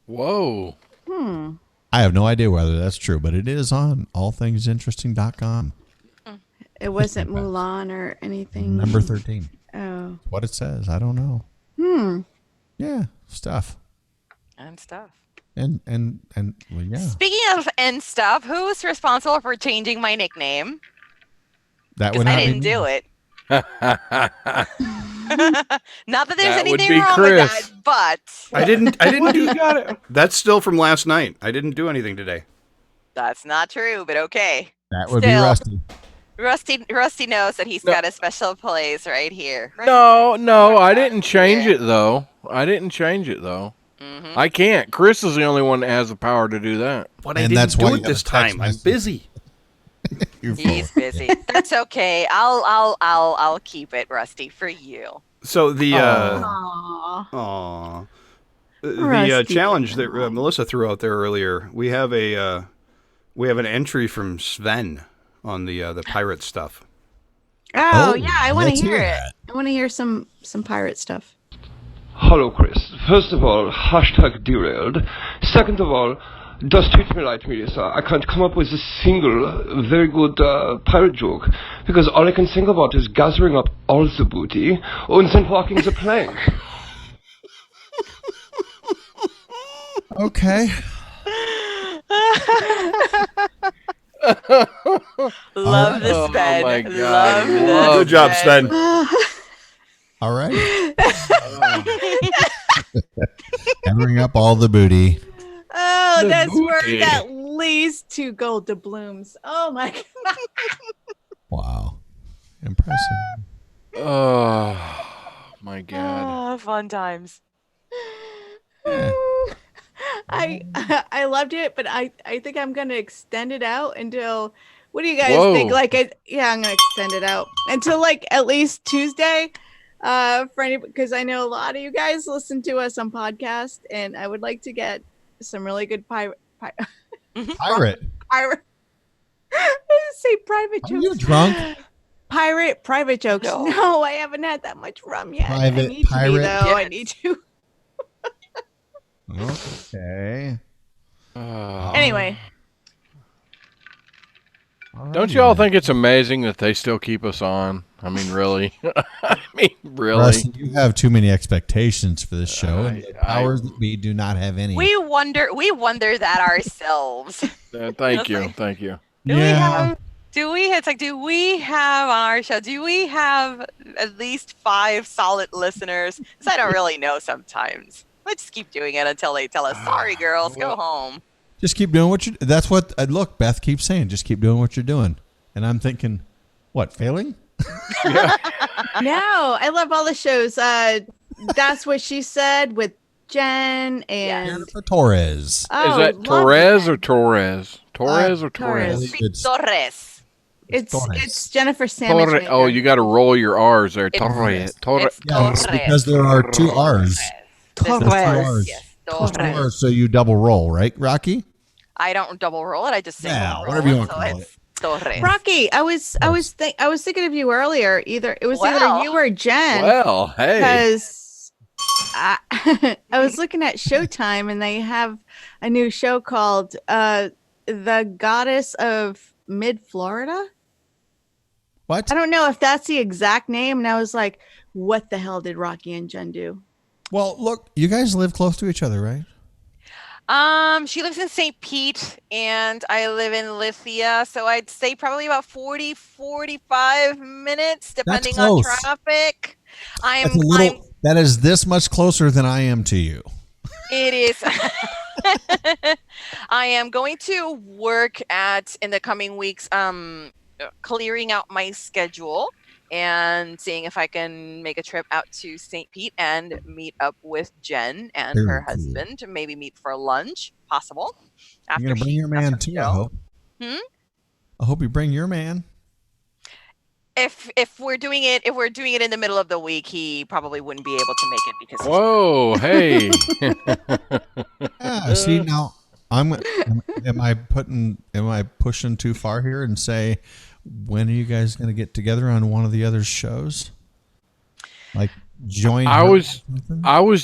Whoa. I have no idea whether that's true, but it is on allthingsinteresting.com. It wasn't Mulan or anything. Number 13. Oh. What it says, I don't know. Yeah, stuff. And stuff. And well, yeah. Speaking of and stuff, who's responsible for changing my nickname? That Because would I not be didn't me. do it. Not that there's That would anything be wrong Chris. with that, but I didn't do it. That's still from last night. I didn't do anything today. that's not true, but okay. That would Still. be Rusty. Rusty knows that he's got a special place right here. Right No, I didn't change it though. I can't. Chris is the only one that has the power to do that. But And I didn't that's why do you it got a this text time. I'm message. busy. He's busy. That's okay. I'll keep it, Rusty, for you. So the Aw. the Rusty. challenge that Melissa threw out there earlier, we have an entry from Sven on the pirate stuff. Oh, Oh, yeah, I want let's to hear hear it. that. I want to hear some pirate stuff. Hello, Chris. First of all, hashtag derailed. Second of all, just treat me like Melissa. I can't come up with a single very good pirate joke because all I can think about is gathering up all the booty and then walking the plank. Okay. Love the Oh Sven. my God. Love the Good job, Sven. All right. Gathering up all the booty. Oh, The that's booty. worth at least 2 gold doubloons. Oh my god. Wow. Impressive. Oh my God. Oh, fun times. Yeah. I loved it, but I think I'm gonna extend it out until. What do you guys Whoa. think? Like, I'm gonna extend it out until like at least Tuesday. For any, because I know a lot of you guys listen to us on podcast, and I would like to get some really good pirate. Pirate. I say private Are jokes. you drunk? Pirate private jokes. No, I haven't had that much rum yet. I Private need to be, pirate? though. I Yes. need to. Okay. Anyway. Don't you all think it's amazing that they still keep us on? I mean, really? Really? Rusty, you have too many expectations for this show, and the powers that be do not have any. We wonder that ourselves. Thank you. Thank you. Do we have on our show, do we have at least 5 solid listeners? Because I don't really know sometimes. Let's just keep doing it until they tell us, sorry, girls, go home. Just keep doing what you. That's what. Look, Beth keeps saying, just keep doing what you're doing, and I'm thinking, what, failing? No, I love all the shows. That's What She Said with Jen and Jennifer Torres. Oh, Is that Torres or Torres? Torres or Torres? Torres. It's Jennifer Sandwich Maker. Oh, you got to roll your R's there. Torres. Torres. Yeah, it's because there are 2 R's. Torres. There's 2 R's. Yes, There's 2 R's, so you double roll, right, Rocky? I don't double roll it. I just say whatever you want to call it. Torres. Rocky, I was thinking of you earlier. Either you or Jen. Well, hey. Because I was looking at Showtime and they have a new show called The Goddess of Mid Florida. What? I don't know if that's the exact name. And I was like, what the hell did Rocky and Jen do? Well, look, you guys live close to each other, right? She lives in St. Pete and I live in Lithia, so I'd say probably about 40-45 minutes depending on close. traffic. That is this much closer than I am to you. It is. I am going to work in the coming weeks clearing out my schedule and seeing if I can make a trip out to St. Pete and meet up with Jen and her husband. Maybe meet for lunch, possible. You're gonna bring your man too, I hope. I hope you bring your man. If we're doing it in the middle of the week, he probably wouldn't be able to make it because. Whoa! Hey. Yeah, see now, am I pushing too far here and say, when are you guys going to get together on one of the other shows? Like join. I was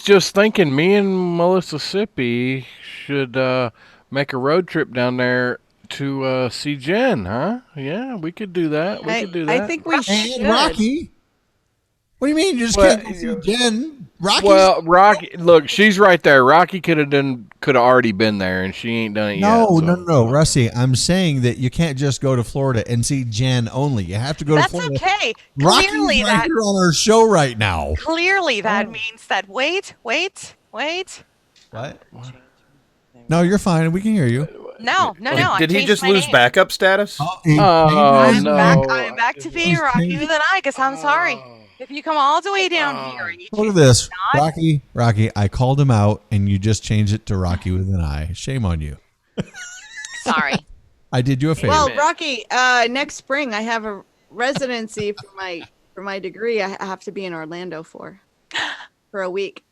just thinking, me and Melissa Sippy should make a road trip down there to see Jen, huh? Yeah, we could do that. I think we should. Rocky. What do you mean? You just can't see Jen? Rocky. Well, Rocky, look, she's right there. Rocky could have already been there, and she ain't done it yet. No, Rusty. I'm saying that you can't just go to Florida and see Jen only. You have to go to Florida. That's okay. Rocky's Clearly right here on our show right now. Clearly, that means that. Wait. What? No, you're fine. We can hear you. No. Did he just lose backup status? I'm back to being Rocky with an I, because I'm sorry. If you come all the way down here and you Look at this. Rocky, I called him out and you just changed it to Rocky with an I. Shame on you. Sorry. I did you a favor. Well, Rocky, next spring I have a residency for my degree. I have to be in Orlando for a week.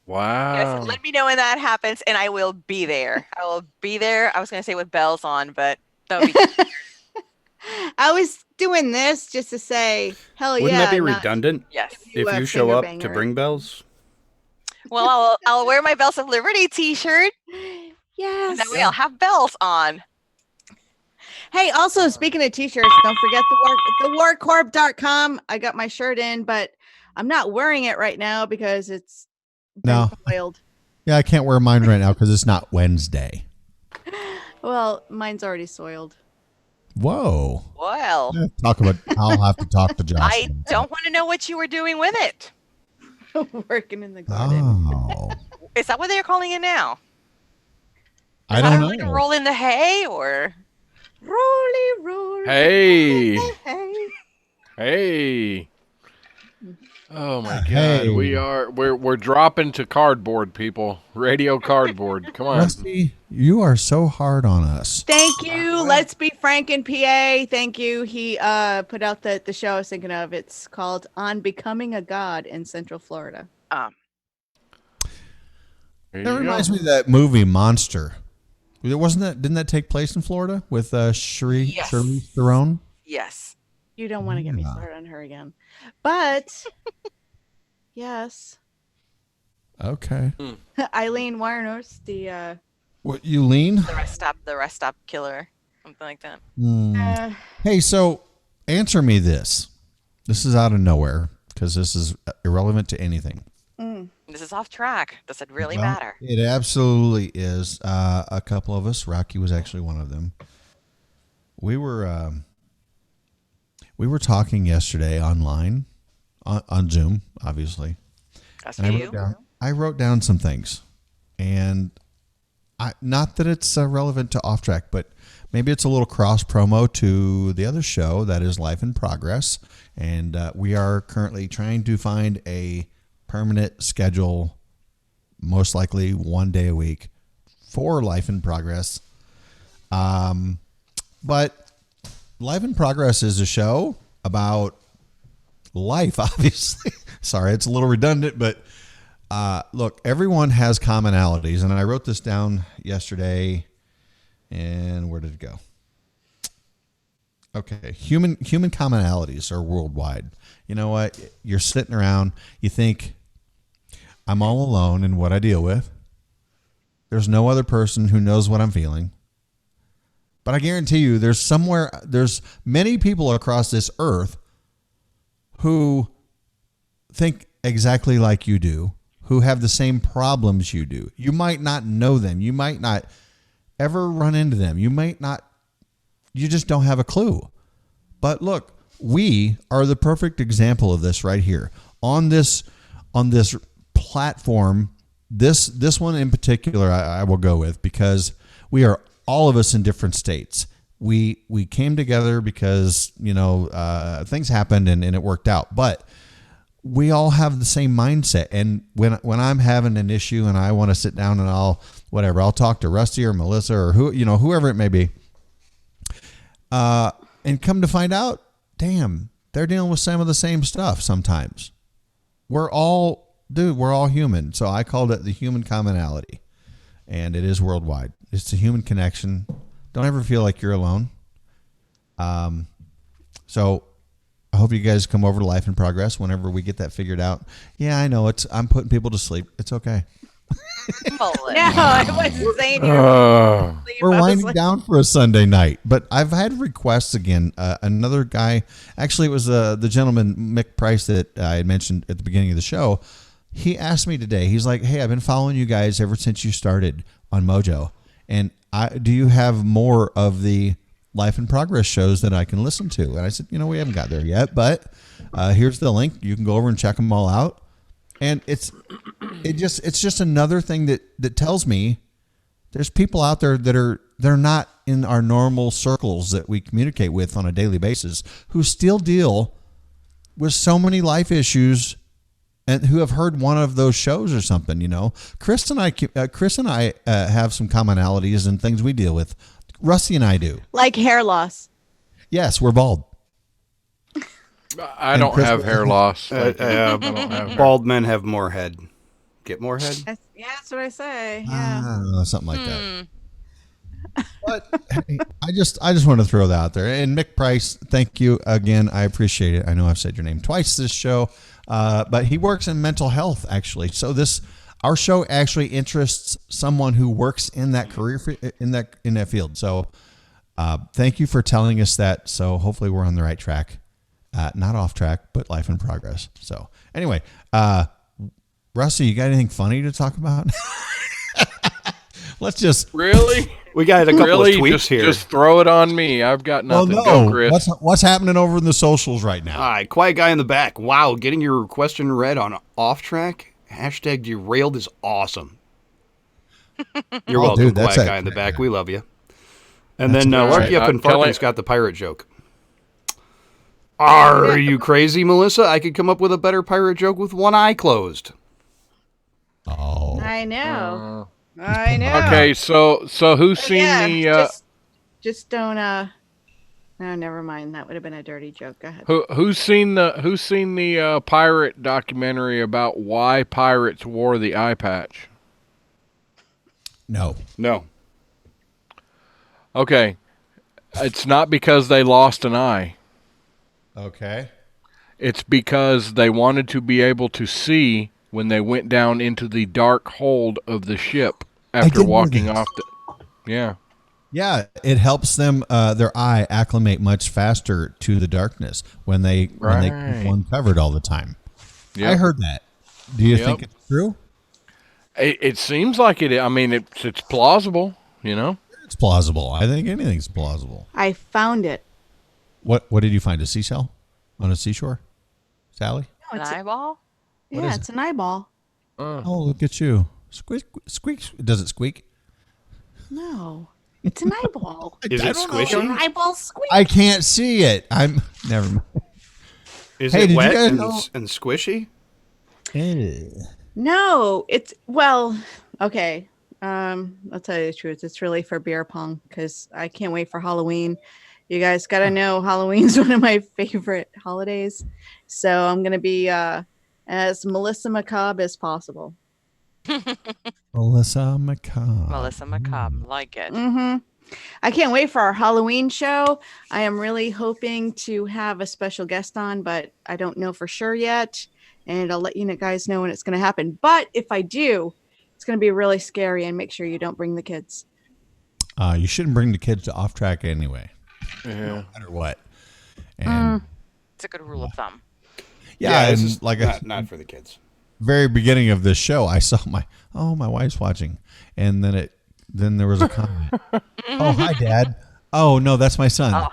Wow. Yes, let me know when that happens and I will be there. I will be there. I was going to say with bells on, but that would be I was doing this just to say, hell Wouldn't yeah. that be redundant? Yes. If you show up to bring bells? Well, I'll wear my Bells of Liberty t-shirt. Yes. That way I'll have bells on. Hey, also speaking of t-shirts, don't forget thewarcorp.com. I got my shirt in, but I'm not wearing it right now because it's soiled. Yeah, I can't wear mine right now because it's not Wednesday. Well, mine's already soiled. Whoa. Well, I'll have to talk to Josh. I don't want to know what you were doing with it. Working in the garden. Oh. Is that what they're calling it now? I don't know. Like roll in the hay or roll. Hey. Oh my God, we're dropping to cardboard, people. Radio cardboard. Come on. Rusty, you are so hard on us. Thank you. Let's Be Frank in PA. Thank you. He put out the show I was thinking of. It's called On Becoming a God in Central Florida. That reminds me of that movie Monster. Didn't that take place in Florida with Charlize Theron? Yes. You don't want to get me started on her again. But yes. Okay. Eileen Warnos, the What, you lean? The rest stop killer, something like that. Hey, so answer me this. This is out of nowhere because this is irrelevant to anything. This is off track. Does it really Well, matter? It absolutely is. A couple of us, Rocky was actually one of them. We were talking yesterday online on Zoom, obviously. That's And you. I wrote down some things, and not that it's relevant to Off Track, but maybe it's a little cross promo to the other show that is Life in Progress, and we are currently trying to find a permanent schedule, most likely 1 day a week for Life in Progress. But Life in Progress is a show about life, obviously. Sorry, it's a little redundant, but look, everyone has commonalities, and I wrote this down yesterday. And where did it go? Okay, human commonalities are worldwide. You know what? You're sitting around, you think, I'm all alone in what I deal with. There's no other person who knows what I'm feeling. But I guarantee you, there's many people across this earth who think exactly like you do, who have the same problems you do. You might not know them. You might not ever run into them. You just don't have a clue. But look, we are the perfect example of this right here on this platform. This one in particular, I will go with, because we are all of us in different states. We came together because, things happened and it worked out, but we all have the same mindset. And when I'm having an issue and I want to sit down and I'll talk to Rusty or Melissa or whoever it may be. And come to find out, damn, they're dealing with some of the same stuff sometimes. We're all human. So I called it the human commonality, and it is worldwide. It's a human connection. Don't ever feel like you're alone. So I hope you guys come over to Life in Progress whenever we get that figured out. Yeah, I know I'm putting people to sleep. It's okay. No, I wasn't saying you We're winding down for a Sunday night, but I've had requests again. Another guy, actually, it was the gentleman Mick Price that I had mentioned at the beginning of the show. He asked me today. He's like, "Hey, I've been following you guys ever since you started on Mojo, and do you have more of the Life in Progress shows that I can listen to?" And I said, we haven't got there yet, but here's the link. You can go over and check them all out. And it's just another thing that tells me there's people out there they're not in our normal circles that we communicate with on a daily basis, who still deal with so many life issues and who have heard one of those shows or something. Chris and I have some commonalities and things we deal with. Rusty and I do. Like hair loss. Yes, we're bald. I don't have hair loss. I don't have Bald men have more head. Get more head? That's what I say. Yeah. Something like that. But hey, I just want to throw that out there. And Mick Price, thank you again. I appreciate it. I know I've said your name twice this show, but he works in mental health, actually. So our show actually interests someone who works in that career in that field. So thank you for telling us that. So hopefully we're on the right track. Not off track, but Life in Progress. So anyway, Rusty, you got anything funny to talk about? Let's just really. We got a couple of tweets here. Just throw it on me. I've got nothing. Go, Chris. What's happening over in the socials right now? All right, quiet guy in the back. Wow, getting your question read on Off Track. #derailed is awesome. You're welcome, dude, quiet guy in the back. We love you. And then Larky Up and Farking's got the pirate joke. Are you crazy, Melissa? I could come up with a better pirate joke with one eye closed. Oh. I know. I know. Okay, so who's seen the just don't no, never mind. That would have been a dirty joke. Go ahead. Who's seen the pirate documentary about why pirates wore the eye patch? No. Okay. It's not because they lost an eye. Okay. It's because they wanted to be able to see when they went down into the dark hold of the ship after walking off the... Yeah. Yeah, it helps them their eye acclimate much faster to the darkness when they keep one covered all the time. Yep. I heard that. Do you think it's true? It seems like it. I mean, it's plausible. You know, it's plausible. I think anything's plausible. I found it. What did you find? A seashell on a seashore, Sally? No, An eyeball? Yeah, it's an eyeball. Oh, look at you! Squeak, squeak. Does it squeak? No, it's an eyeball. Is it squishy? Your eyeball squeak. I can't see it. I'm never mind. Is Hey, it did you wet guys and, know- and squishy? No, it's okay. I'll tell you the truth. It's really for beer pong because I can't wait for Halloween. You guys got to know Halloween's one of my favorite holidays. So I'm going to be as Melissa Macabre as possible. Melissa Macabre. Melissa Macabre, like it. Mm-hmm. I can't wait for our Halloween show. I am really hoping to have a special guest on, but I don't know for sure yet. And I'll let you guys know when it's going to happen. But if I do, it's going to be really scary, and make sure you don't bring the kids. You shouldn't bring the kids to Off Track anyway. Yeah. No matter what. And It's a good rule of thumb. yeah, it's and just like not for the kids. very beginning of this show, I saw my wife's watching, and then there was a comment. Oh, hi, Dad. Oh no, that's my son.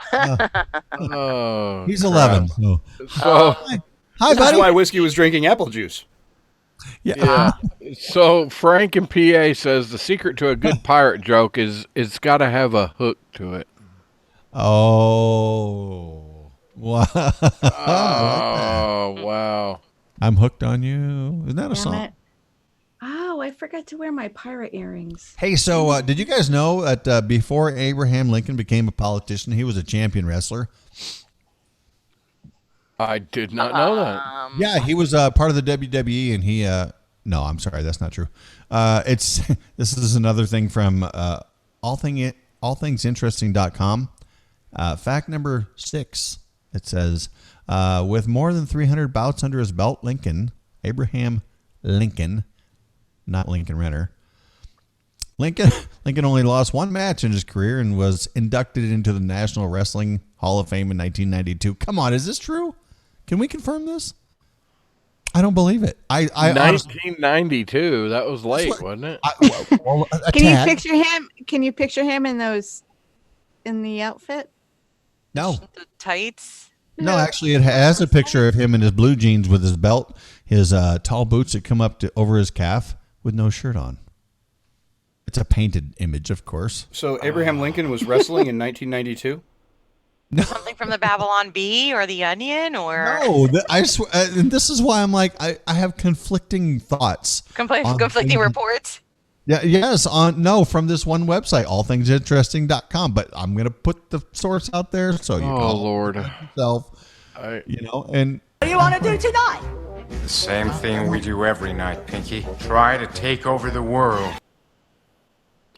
Oh, he's 11. So. Hi, That's buddy. why Whiskey was drinking apple juice. Yeah. So Frank in PA says the secret to a good pirate joke is it's got to have a hook to it. Oh. Wow. Oh, wow. I'm hooked on you. Isn't that a Damn song? it. Oh, I forgot to wear my pirate earrings. Hey, so did you guys know that before Abraham Lincoln became a politician, he was a champion wrestler? I did not know that. Yeah, he was part of the WWE, and he. No, I'm sorry, that's not true. This is another thing from allthingsinteresting.com. Fact number 6. It says, with more than 300 bouts under his belt, Abraham Lincoln, not Lincoln Renner. Lincoln only lost one match in his career and was inducted into the National Wrestling Hall of Fame in 1992. Come on, is this true? Can we confirm this? I don't believe it. I 1992. That was late, wasn't it? Can you picture him? Can you picture him in the outfit? No. The tights. No, actually, it has a picture of him in his blue jeans with his belt, his tall boots that come up to over his calf with no shirt on. It's a painted image, of course. So Abraham Lincoln was wrestling in 1992? Something from the Babylon Bee or the Onion or No, I swear, and this is why I'm like I have conflicting thoughts. conflicting reports. Yeah, yes, from this one website, allthingsinteresting.com. But I'm gonna put the source out there so you can Lord yourself. And What do you want to do tonight? The same thing we do every night, Pinky. Try to take over the world.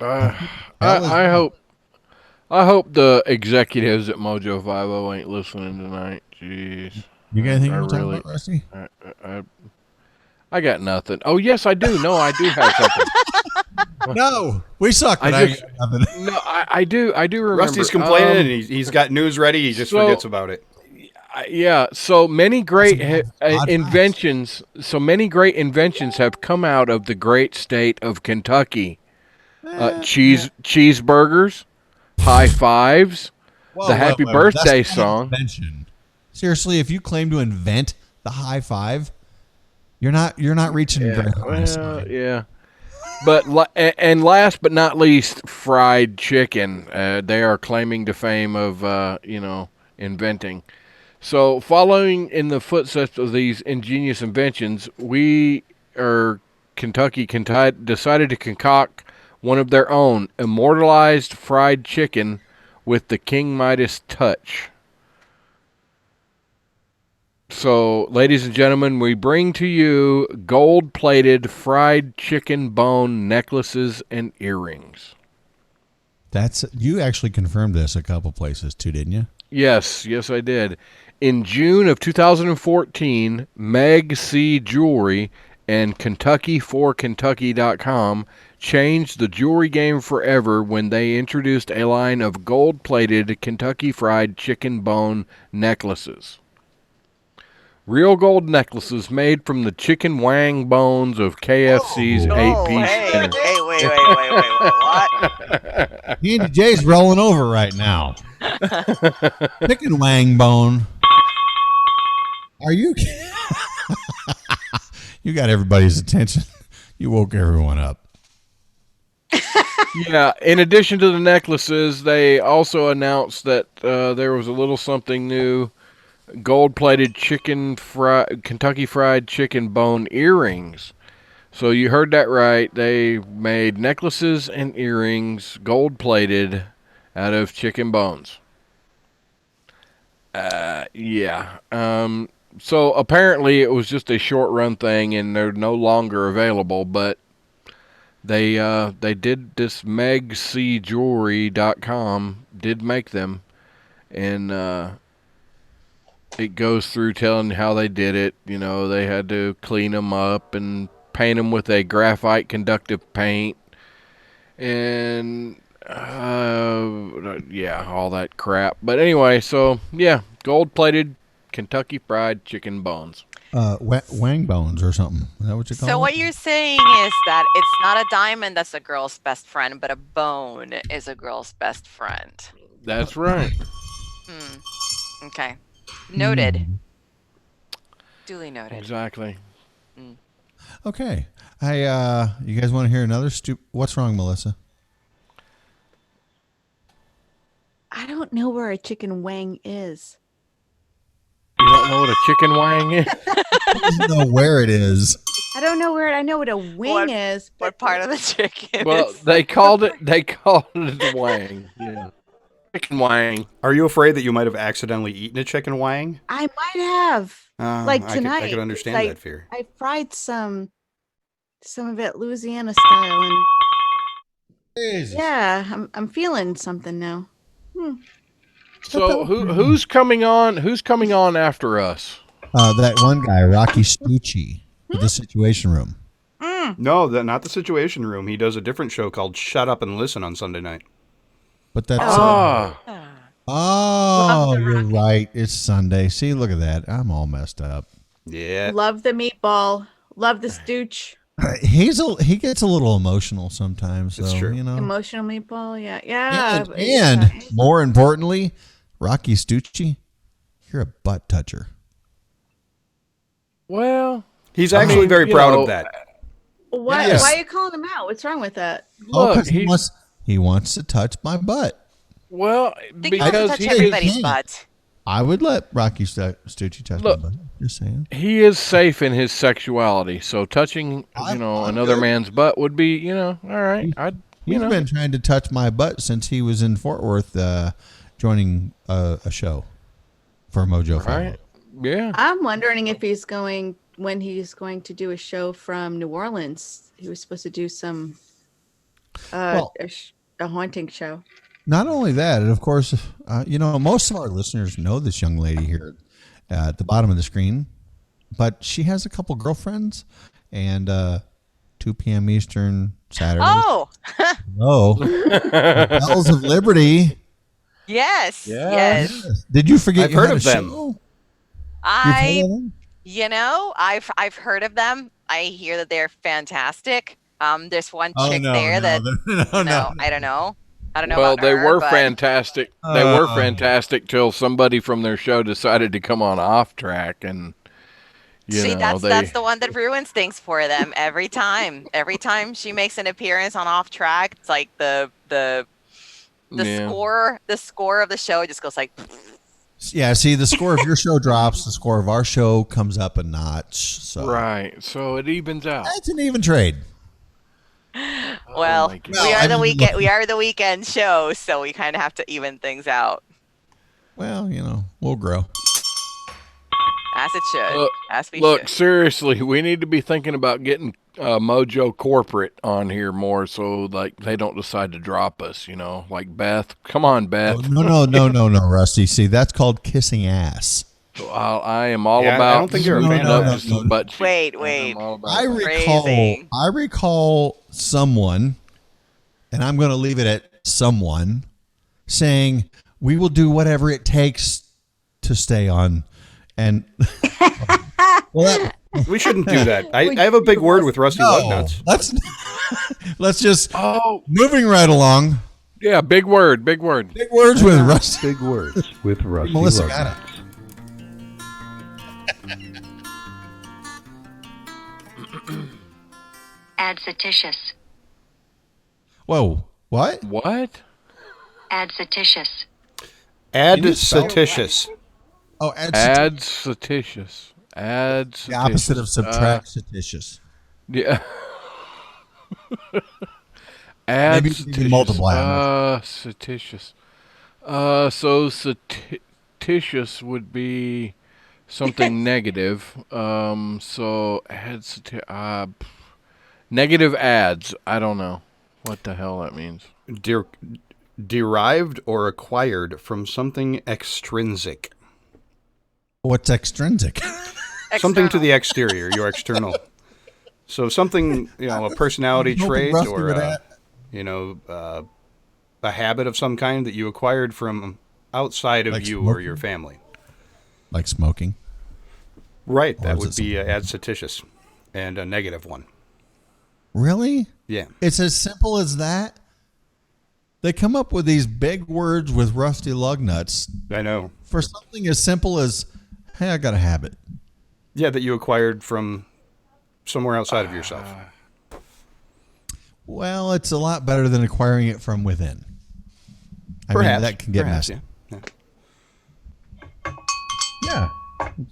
I hope the executives at Mojo 50 ain't listening tonight. Jeez. You got anything I to talk about, Rusty? I got nothing. Oh yes, I do. No, I do have something. No, we suck. But I do remember. Rusty's complaining, and he's got news ready. He just forgets about it. Yeah. So many great inventions. So many great inventions have come out of the great state of Kentucky. Cheeseburgers, high fives, the Happy Birthday song. Invention. Seriously, if you claim to invent the high five, you're not reaching very high. Yeah. But and last but not least, fried chicken. They are claiming to fame of inventing. So following in the footsteps of these ingenious inventions, Kentucky decided to concoct one of their own, immortalized fried chicken with the King Midas touch. So, ladies and gentlemen, we bring to you gold-plated fried chicken bone necklaces and earrings. You actually confirmed this a couple places too, didn't you? Yes, I did. In June of 2014, Meg C. Jewelry and KentuckyForKentucky.com changed the jewelry game forever when they introduced a line of gold-plated Kentucky Fried Chicken bone necklaces. Real gold necklaces made from the chicken wang bones of KFC's 8-piece dinner. Hey, wait, what? Andy J's rolling over right now. Chicken wang bone. Are you? You got everybody's attention. You woke everyone up. Yeah, in addition to the necklaces, they also announced that there was a little something new. Gold-plated Kentucky Fried Chicken bone earrings. So you heard that right. They made necklaces and earrings gold-plated out of chicken bones. Yeah. So apparently it was just a short-run thing, and they're no longer available. But they did this. MegCJewelry.com did make them, and it goes through telling how they did it. You know, they had to clean them up and paint them with a graphite conductive paint. And, yeah, all that crap. But anyway, so, yeah, gold-plated Kentucky Fried Chicken bones. Wang bones or something. Is that what you call it? So what you're saying is that it's not a diamond that's a girl's best friend, but a bone is a girl's best friend. That's right. Okay. Noted. Duly noted. Exactly. Okay. You guys want to hear another what's wrong, Melissa? I don't know where a chicken wang is. You don't know what a chicken wang is? I don't know where it is. I don't know where I know what a wing is. What part of the chicken Well, is? they called it the wang. Yeah. Chicken wang. Are you afraid that you might have accidentally eaten a chicken wang? I might have. Like tonight. I could understand like, that fear. I fried some of it Louisiana style, and yeah, I'm feeling something now. So who's coming on? Who's coming on after us? That one guy, Rocky Stucci, with the Situation Room. No, not the Situation Room. He does a different show called Shut Up and Listen on Sunday night. But that's you're right. It's Sunday. See, look at that. I'm all messed up. Yeah. Love the meatball. Love the stooch. He gets a little emotional sometimes. It's so, true. You know. Emotional meatball. Yeah. And more importantly, Rocky Stucci, you're a butt toucher. Well, he's actually very proud of that. Why? Yes. Why are you calling him out? What's wrong with that? Because he wants to touch my butt. Well, because touch everybody's butt. I would let Rocky Stucci touch my butt. Just saying. He is safe in his sexuality, so touching, another man's butt would be, all right. He's been trying to touch my butt since he was in Fort Worth, joining a show for Mojo 5. Right. Yeah. I'm wondering if when he's going to do a show from New Orleans. He was supposed to do some a haunting show. Not only that, and of course, most of our listeners know this young lady here at the bottom of the screen, but she has a couple girlfriends, and 2 p.m. Eastern Saturday. Oh, Bells of Liberty. Yes. Did you forget? I've heard of them. Show? I've heard of them. I hear that they're fantastic. There's one chick there that I don't know. Well, they were but... fantastic. They were fantastic till somebody from their show decided to come on off track, and that's the one that ruins things for them every time. Every time she makes an appearance on off track, it's like the score of the show just goes like. Yeah, see, the score of your show drops, the score of our show comes up a notch. So. Right, so it evens out. It's an even trade. Well, we are the weekend show, so we kind of have to even things out. Well, we'll grow. As it should. Look, seriously, we need to be thinking about getting Mojo Corporate on here more, so like they don't decide to drop us. Like Beth. Come on, Beth. No, Rusty. See, that's called kissing ass. I am all Yeah, about. I don't think you're a fan No, of no, it. no. Wait. I recall someone, and I'm going to leave it at someone, saying we will do whatever it takes to stay on. And we shouldn't do that. I have a big word with Rusty Lugnuts. Let's just moving right along. Yeah, big word. Big words with Rusty. Big words with Rusty Melissa got it. Adventitious. Whoa! What? What? Adventitious. Adventitious. Oh, adventitious. The opposite of subtractitious. Yeah. Maybe you can multiply. Satitious. So satitious would be something negative. So negative ads. I don't know what the hell that means. Derived or acquired from something extrinsic. What's extrinsic? Something to the exterior, your external. So something, a personality trait or, a habit of some kind that you acquired from outside of you or your family. Like smoking? Right, that would be adventitious and a negative one. Really? Yeah. It's as simple as that? They come up with these big words with Rusty Lugnuts. I know. For something as simple as, hey, I got a habit. Yeah, that you acquired from somewhere outside of yourself. Well, it's a lot better than acquiring it from within. I mean, that can get messy. Yeah.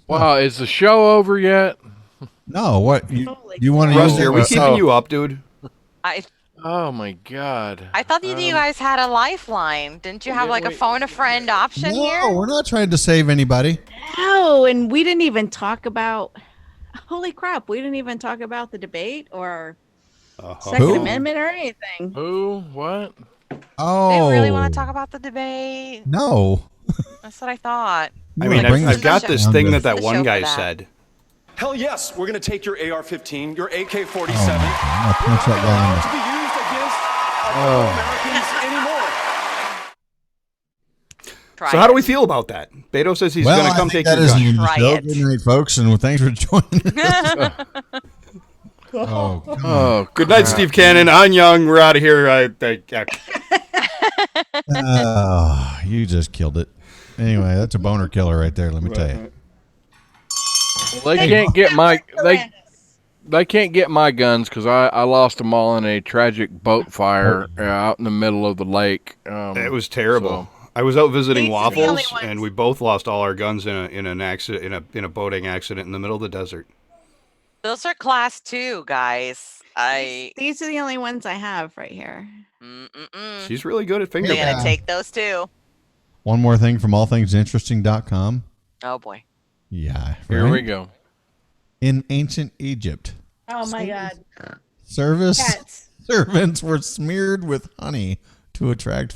Wow, is the show over yet? No, what? You want to use Rusty, are we keeping you up, dude? Oh my God! I thought that you guys had a lifeline. Didn't you have like a phone a friend option here? No, we're not trying to save anybody. No, and we didn't even talk about. Holy crap! We didn't even talk about the debate or Second Amendment or anything. Who? What? Oh. They really want to talk about the debate? No. That's what I thought. I mean, I've got this thing that one guy said. Hell yes, we're going to take your AR-15, your AK-47. I'm gonna punch that guy in the- To be used against our Americans anymore. So how do we feel about that? Beto says he's going to come take your gun. Good night, folks, and thanks for joining us. Good night, Steve Cannon. I'm Young. We're out of here. You just killed it. Anyway, that's a boner killer right there. Let me tell you. Well, they can't get they can't get my guns because I lost them all in a tragic boat fire out in the middle of the lake. It was terrible. I was out visiting Waffles, and we both lost all our guns in an accident in a boating accident in the middle of the desert. Those are class 2, guys. These are the only ones I have right here. She's really good at finger. They're gonna take those too. One more thing from allthingsinteresting.com. Oh boy. Yeah. Here we go. In ancient Egypt, Oh my God. servants were smeared with honey to attract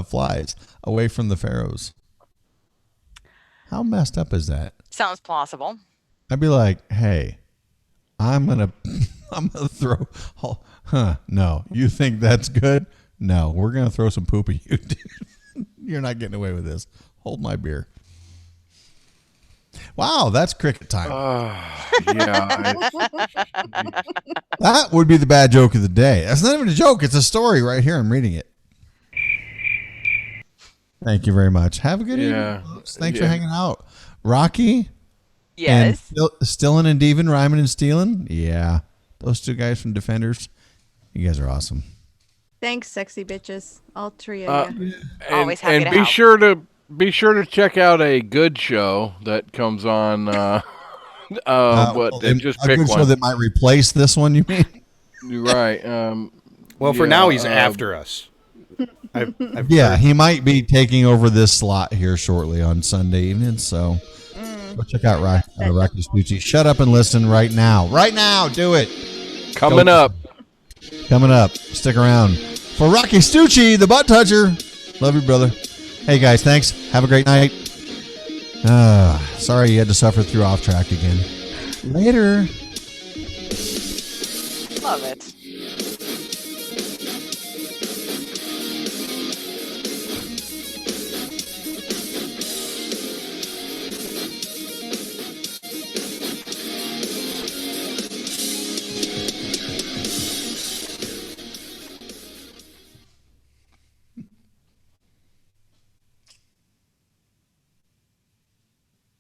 flies away from the pharaohs. How messed up is that? Sounds plausible. I'd be like, hey, I'm gonna throw. No, you think that's good? No, we're gonna throw some poop at you, dude. You're not getting away with this. Hold my beer. Wow, that's cricket time. That would be the bad joke of the day. That's not even a joke. It's a story right here. I'm reading it. Thank you very much. Have a good evening, folks. Thanks for hanging out. Rocky? Yes. And Stillin and Devin, Ryman and Steelin? Yeah. Those two guys from Defenders. You guys are awesome. Thanks, sexy bitches. All three of you. Always happy to be help. sure to check out a good show that comes on. Just a pick good one. show that might replace this one, you mean? You're right. Well, for now, he's after us. Yeah, he might be taking over this slot here shortly on Sunday evening. So go check out Rocky Stucci. Shut up and listen right now. Right now, do it. Coming up. Stick around. For Rocky Stucci, the butt toucher. Love you, brother. Hey, guys, thanks. Have a great night. Sorry you had to suffer through Off Track again. Later. Love it.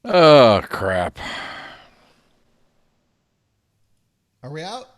Oh, crap. Are we out?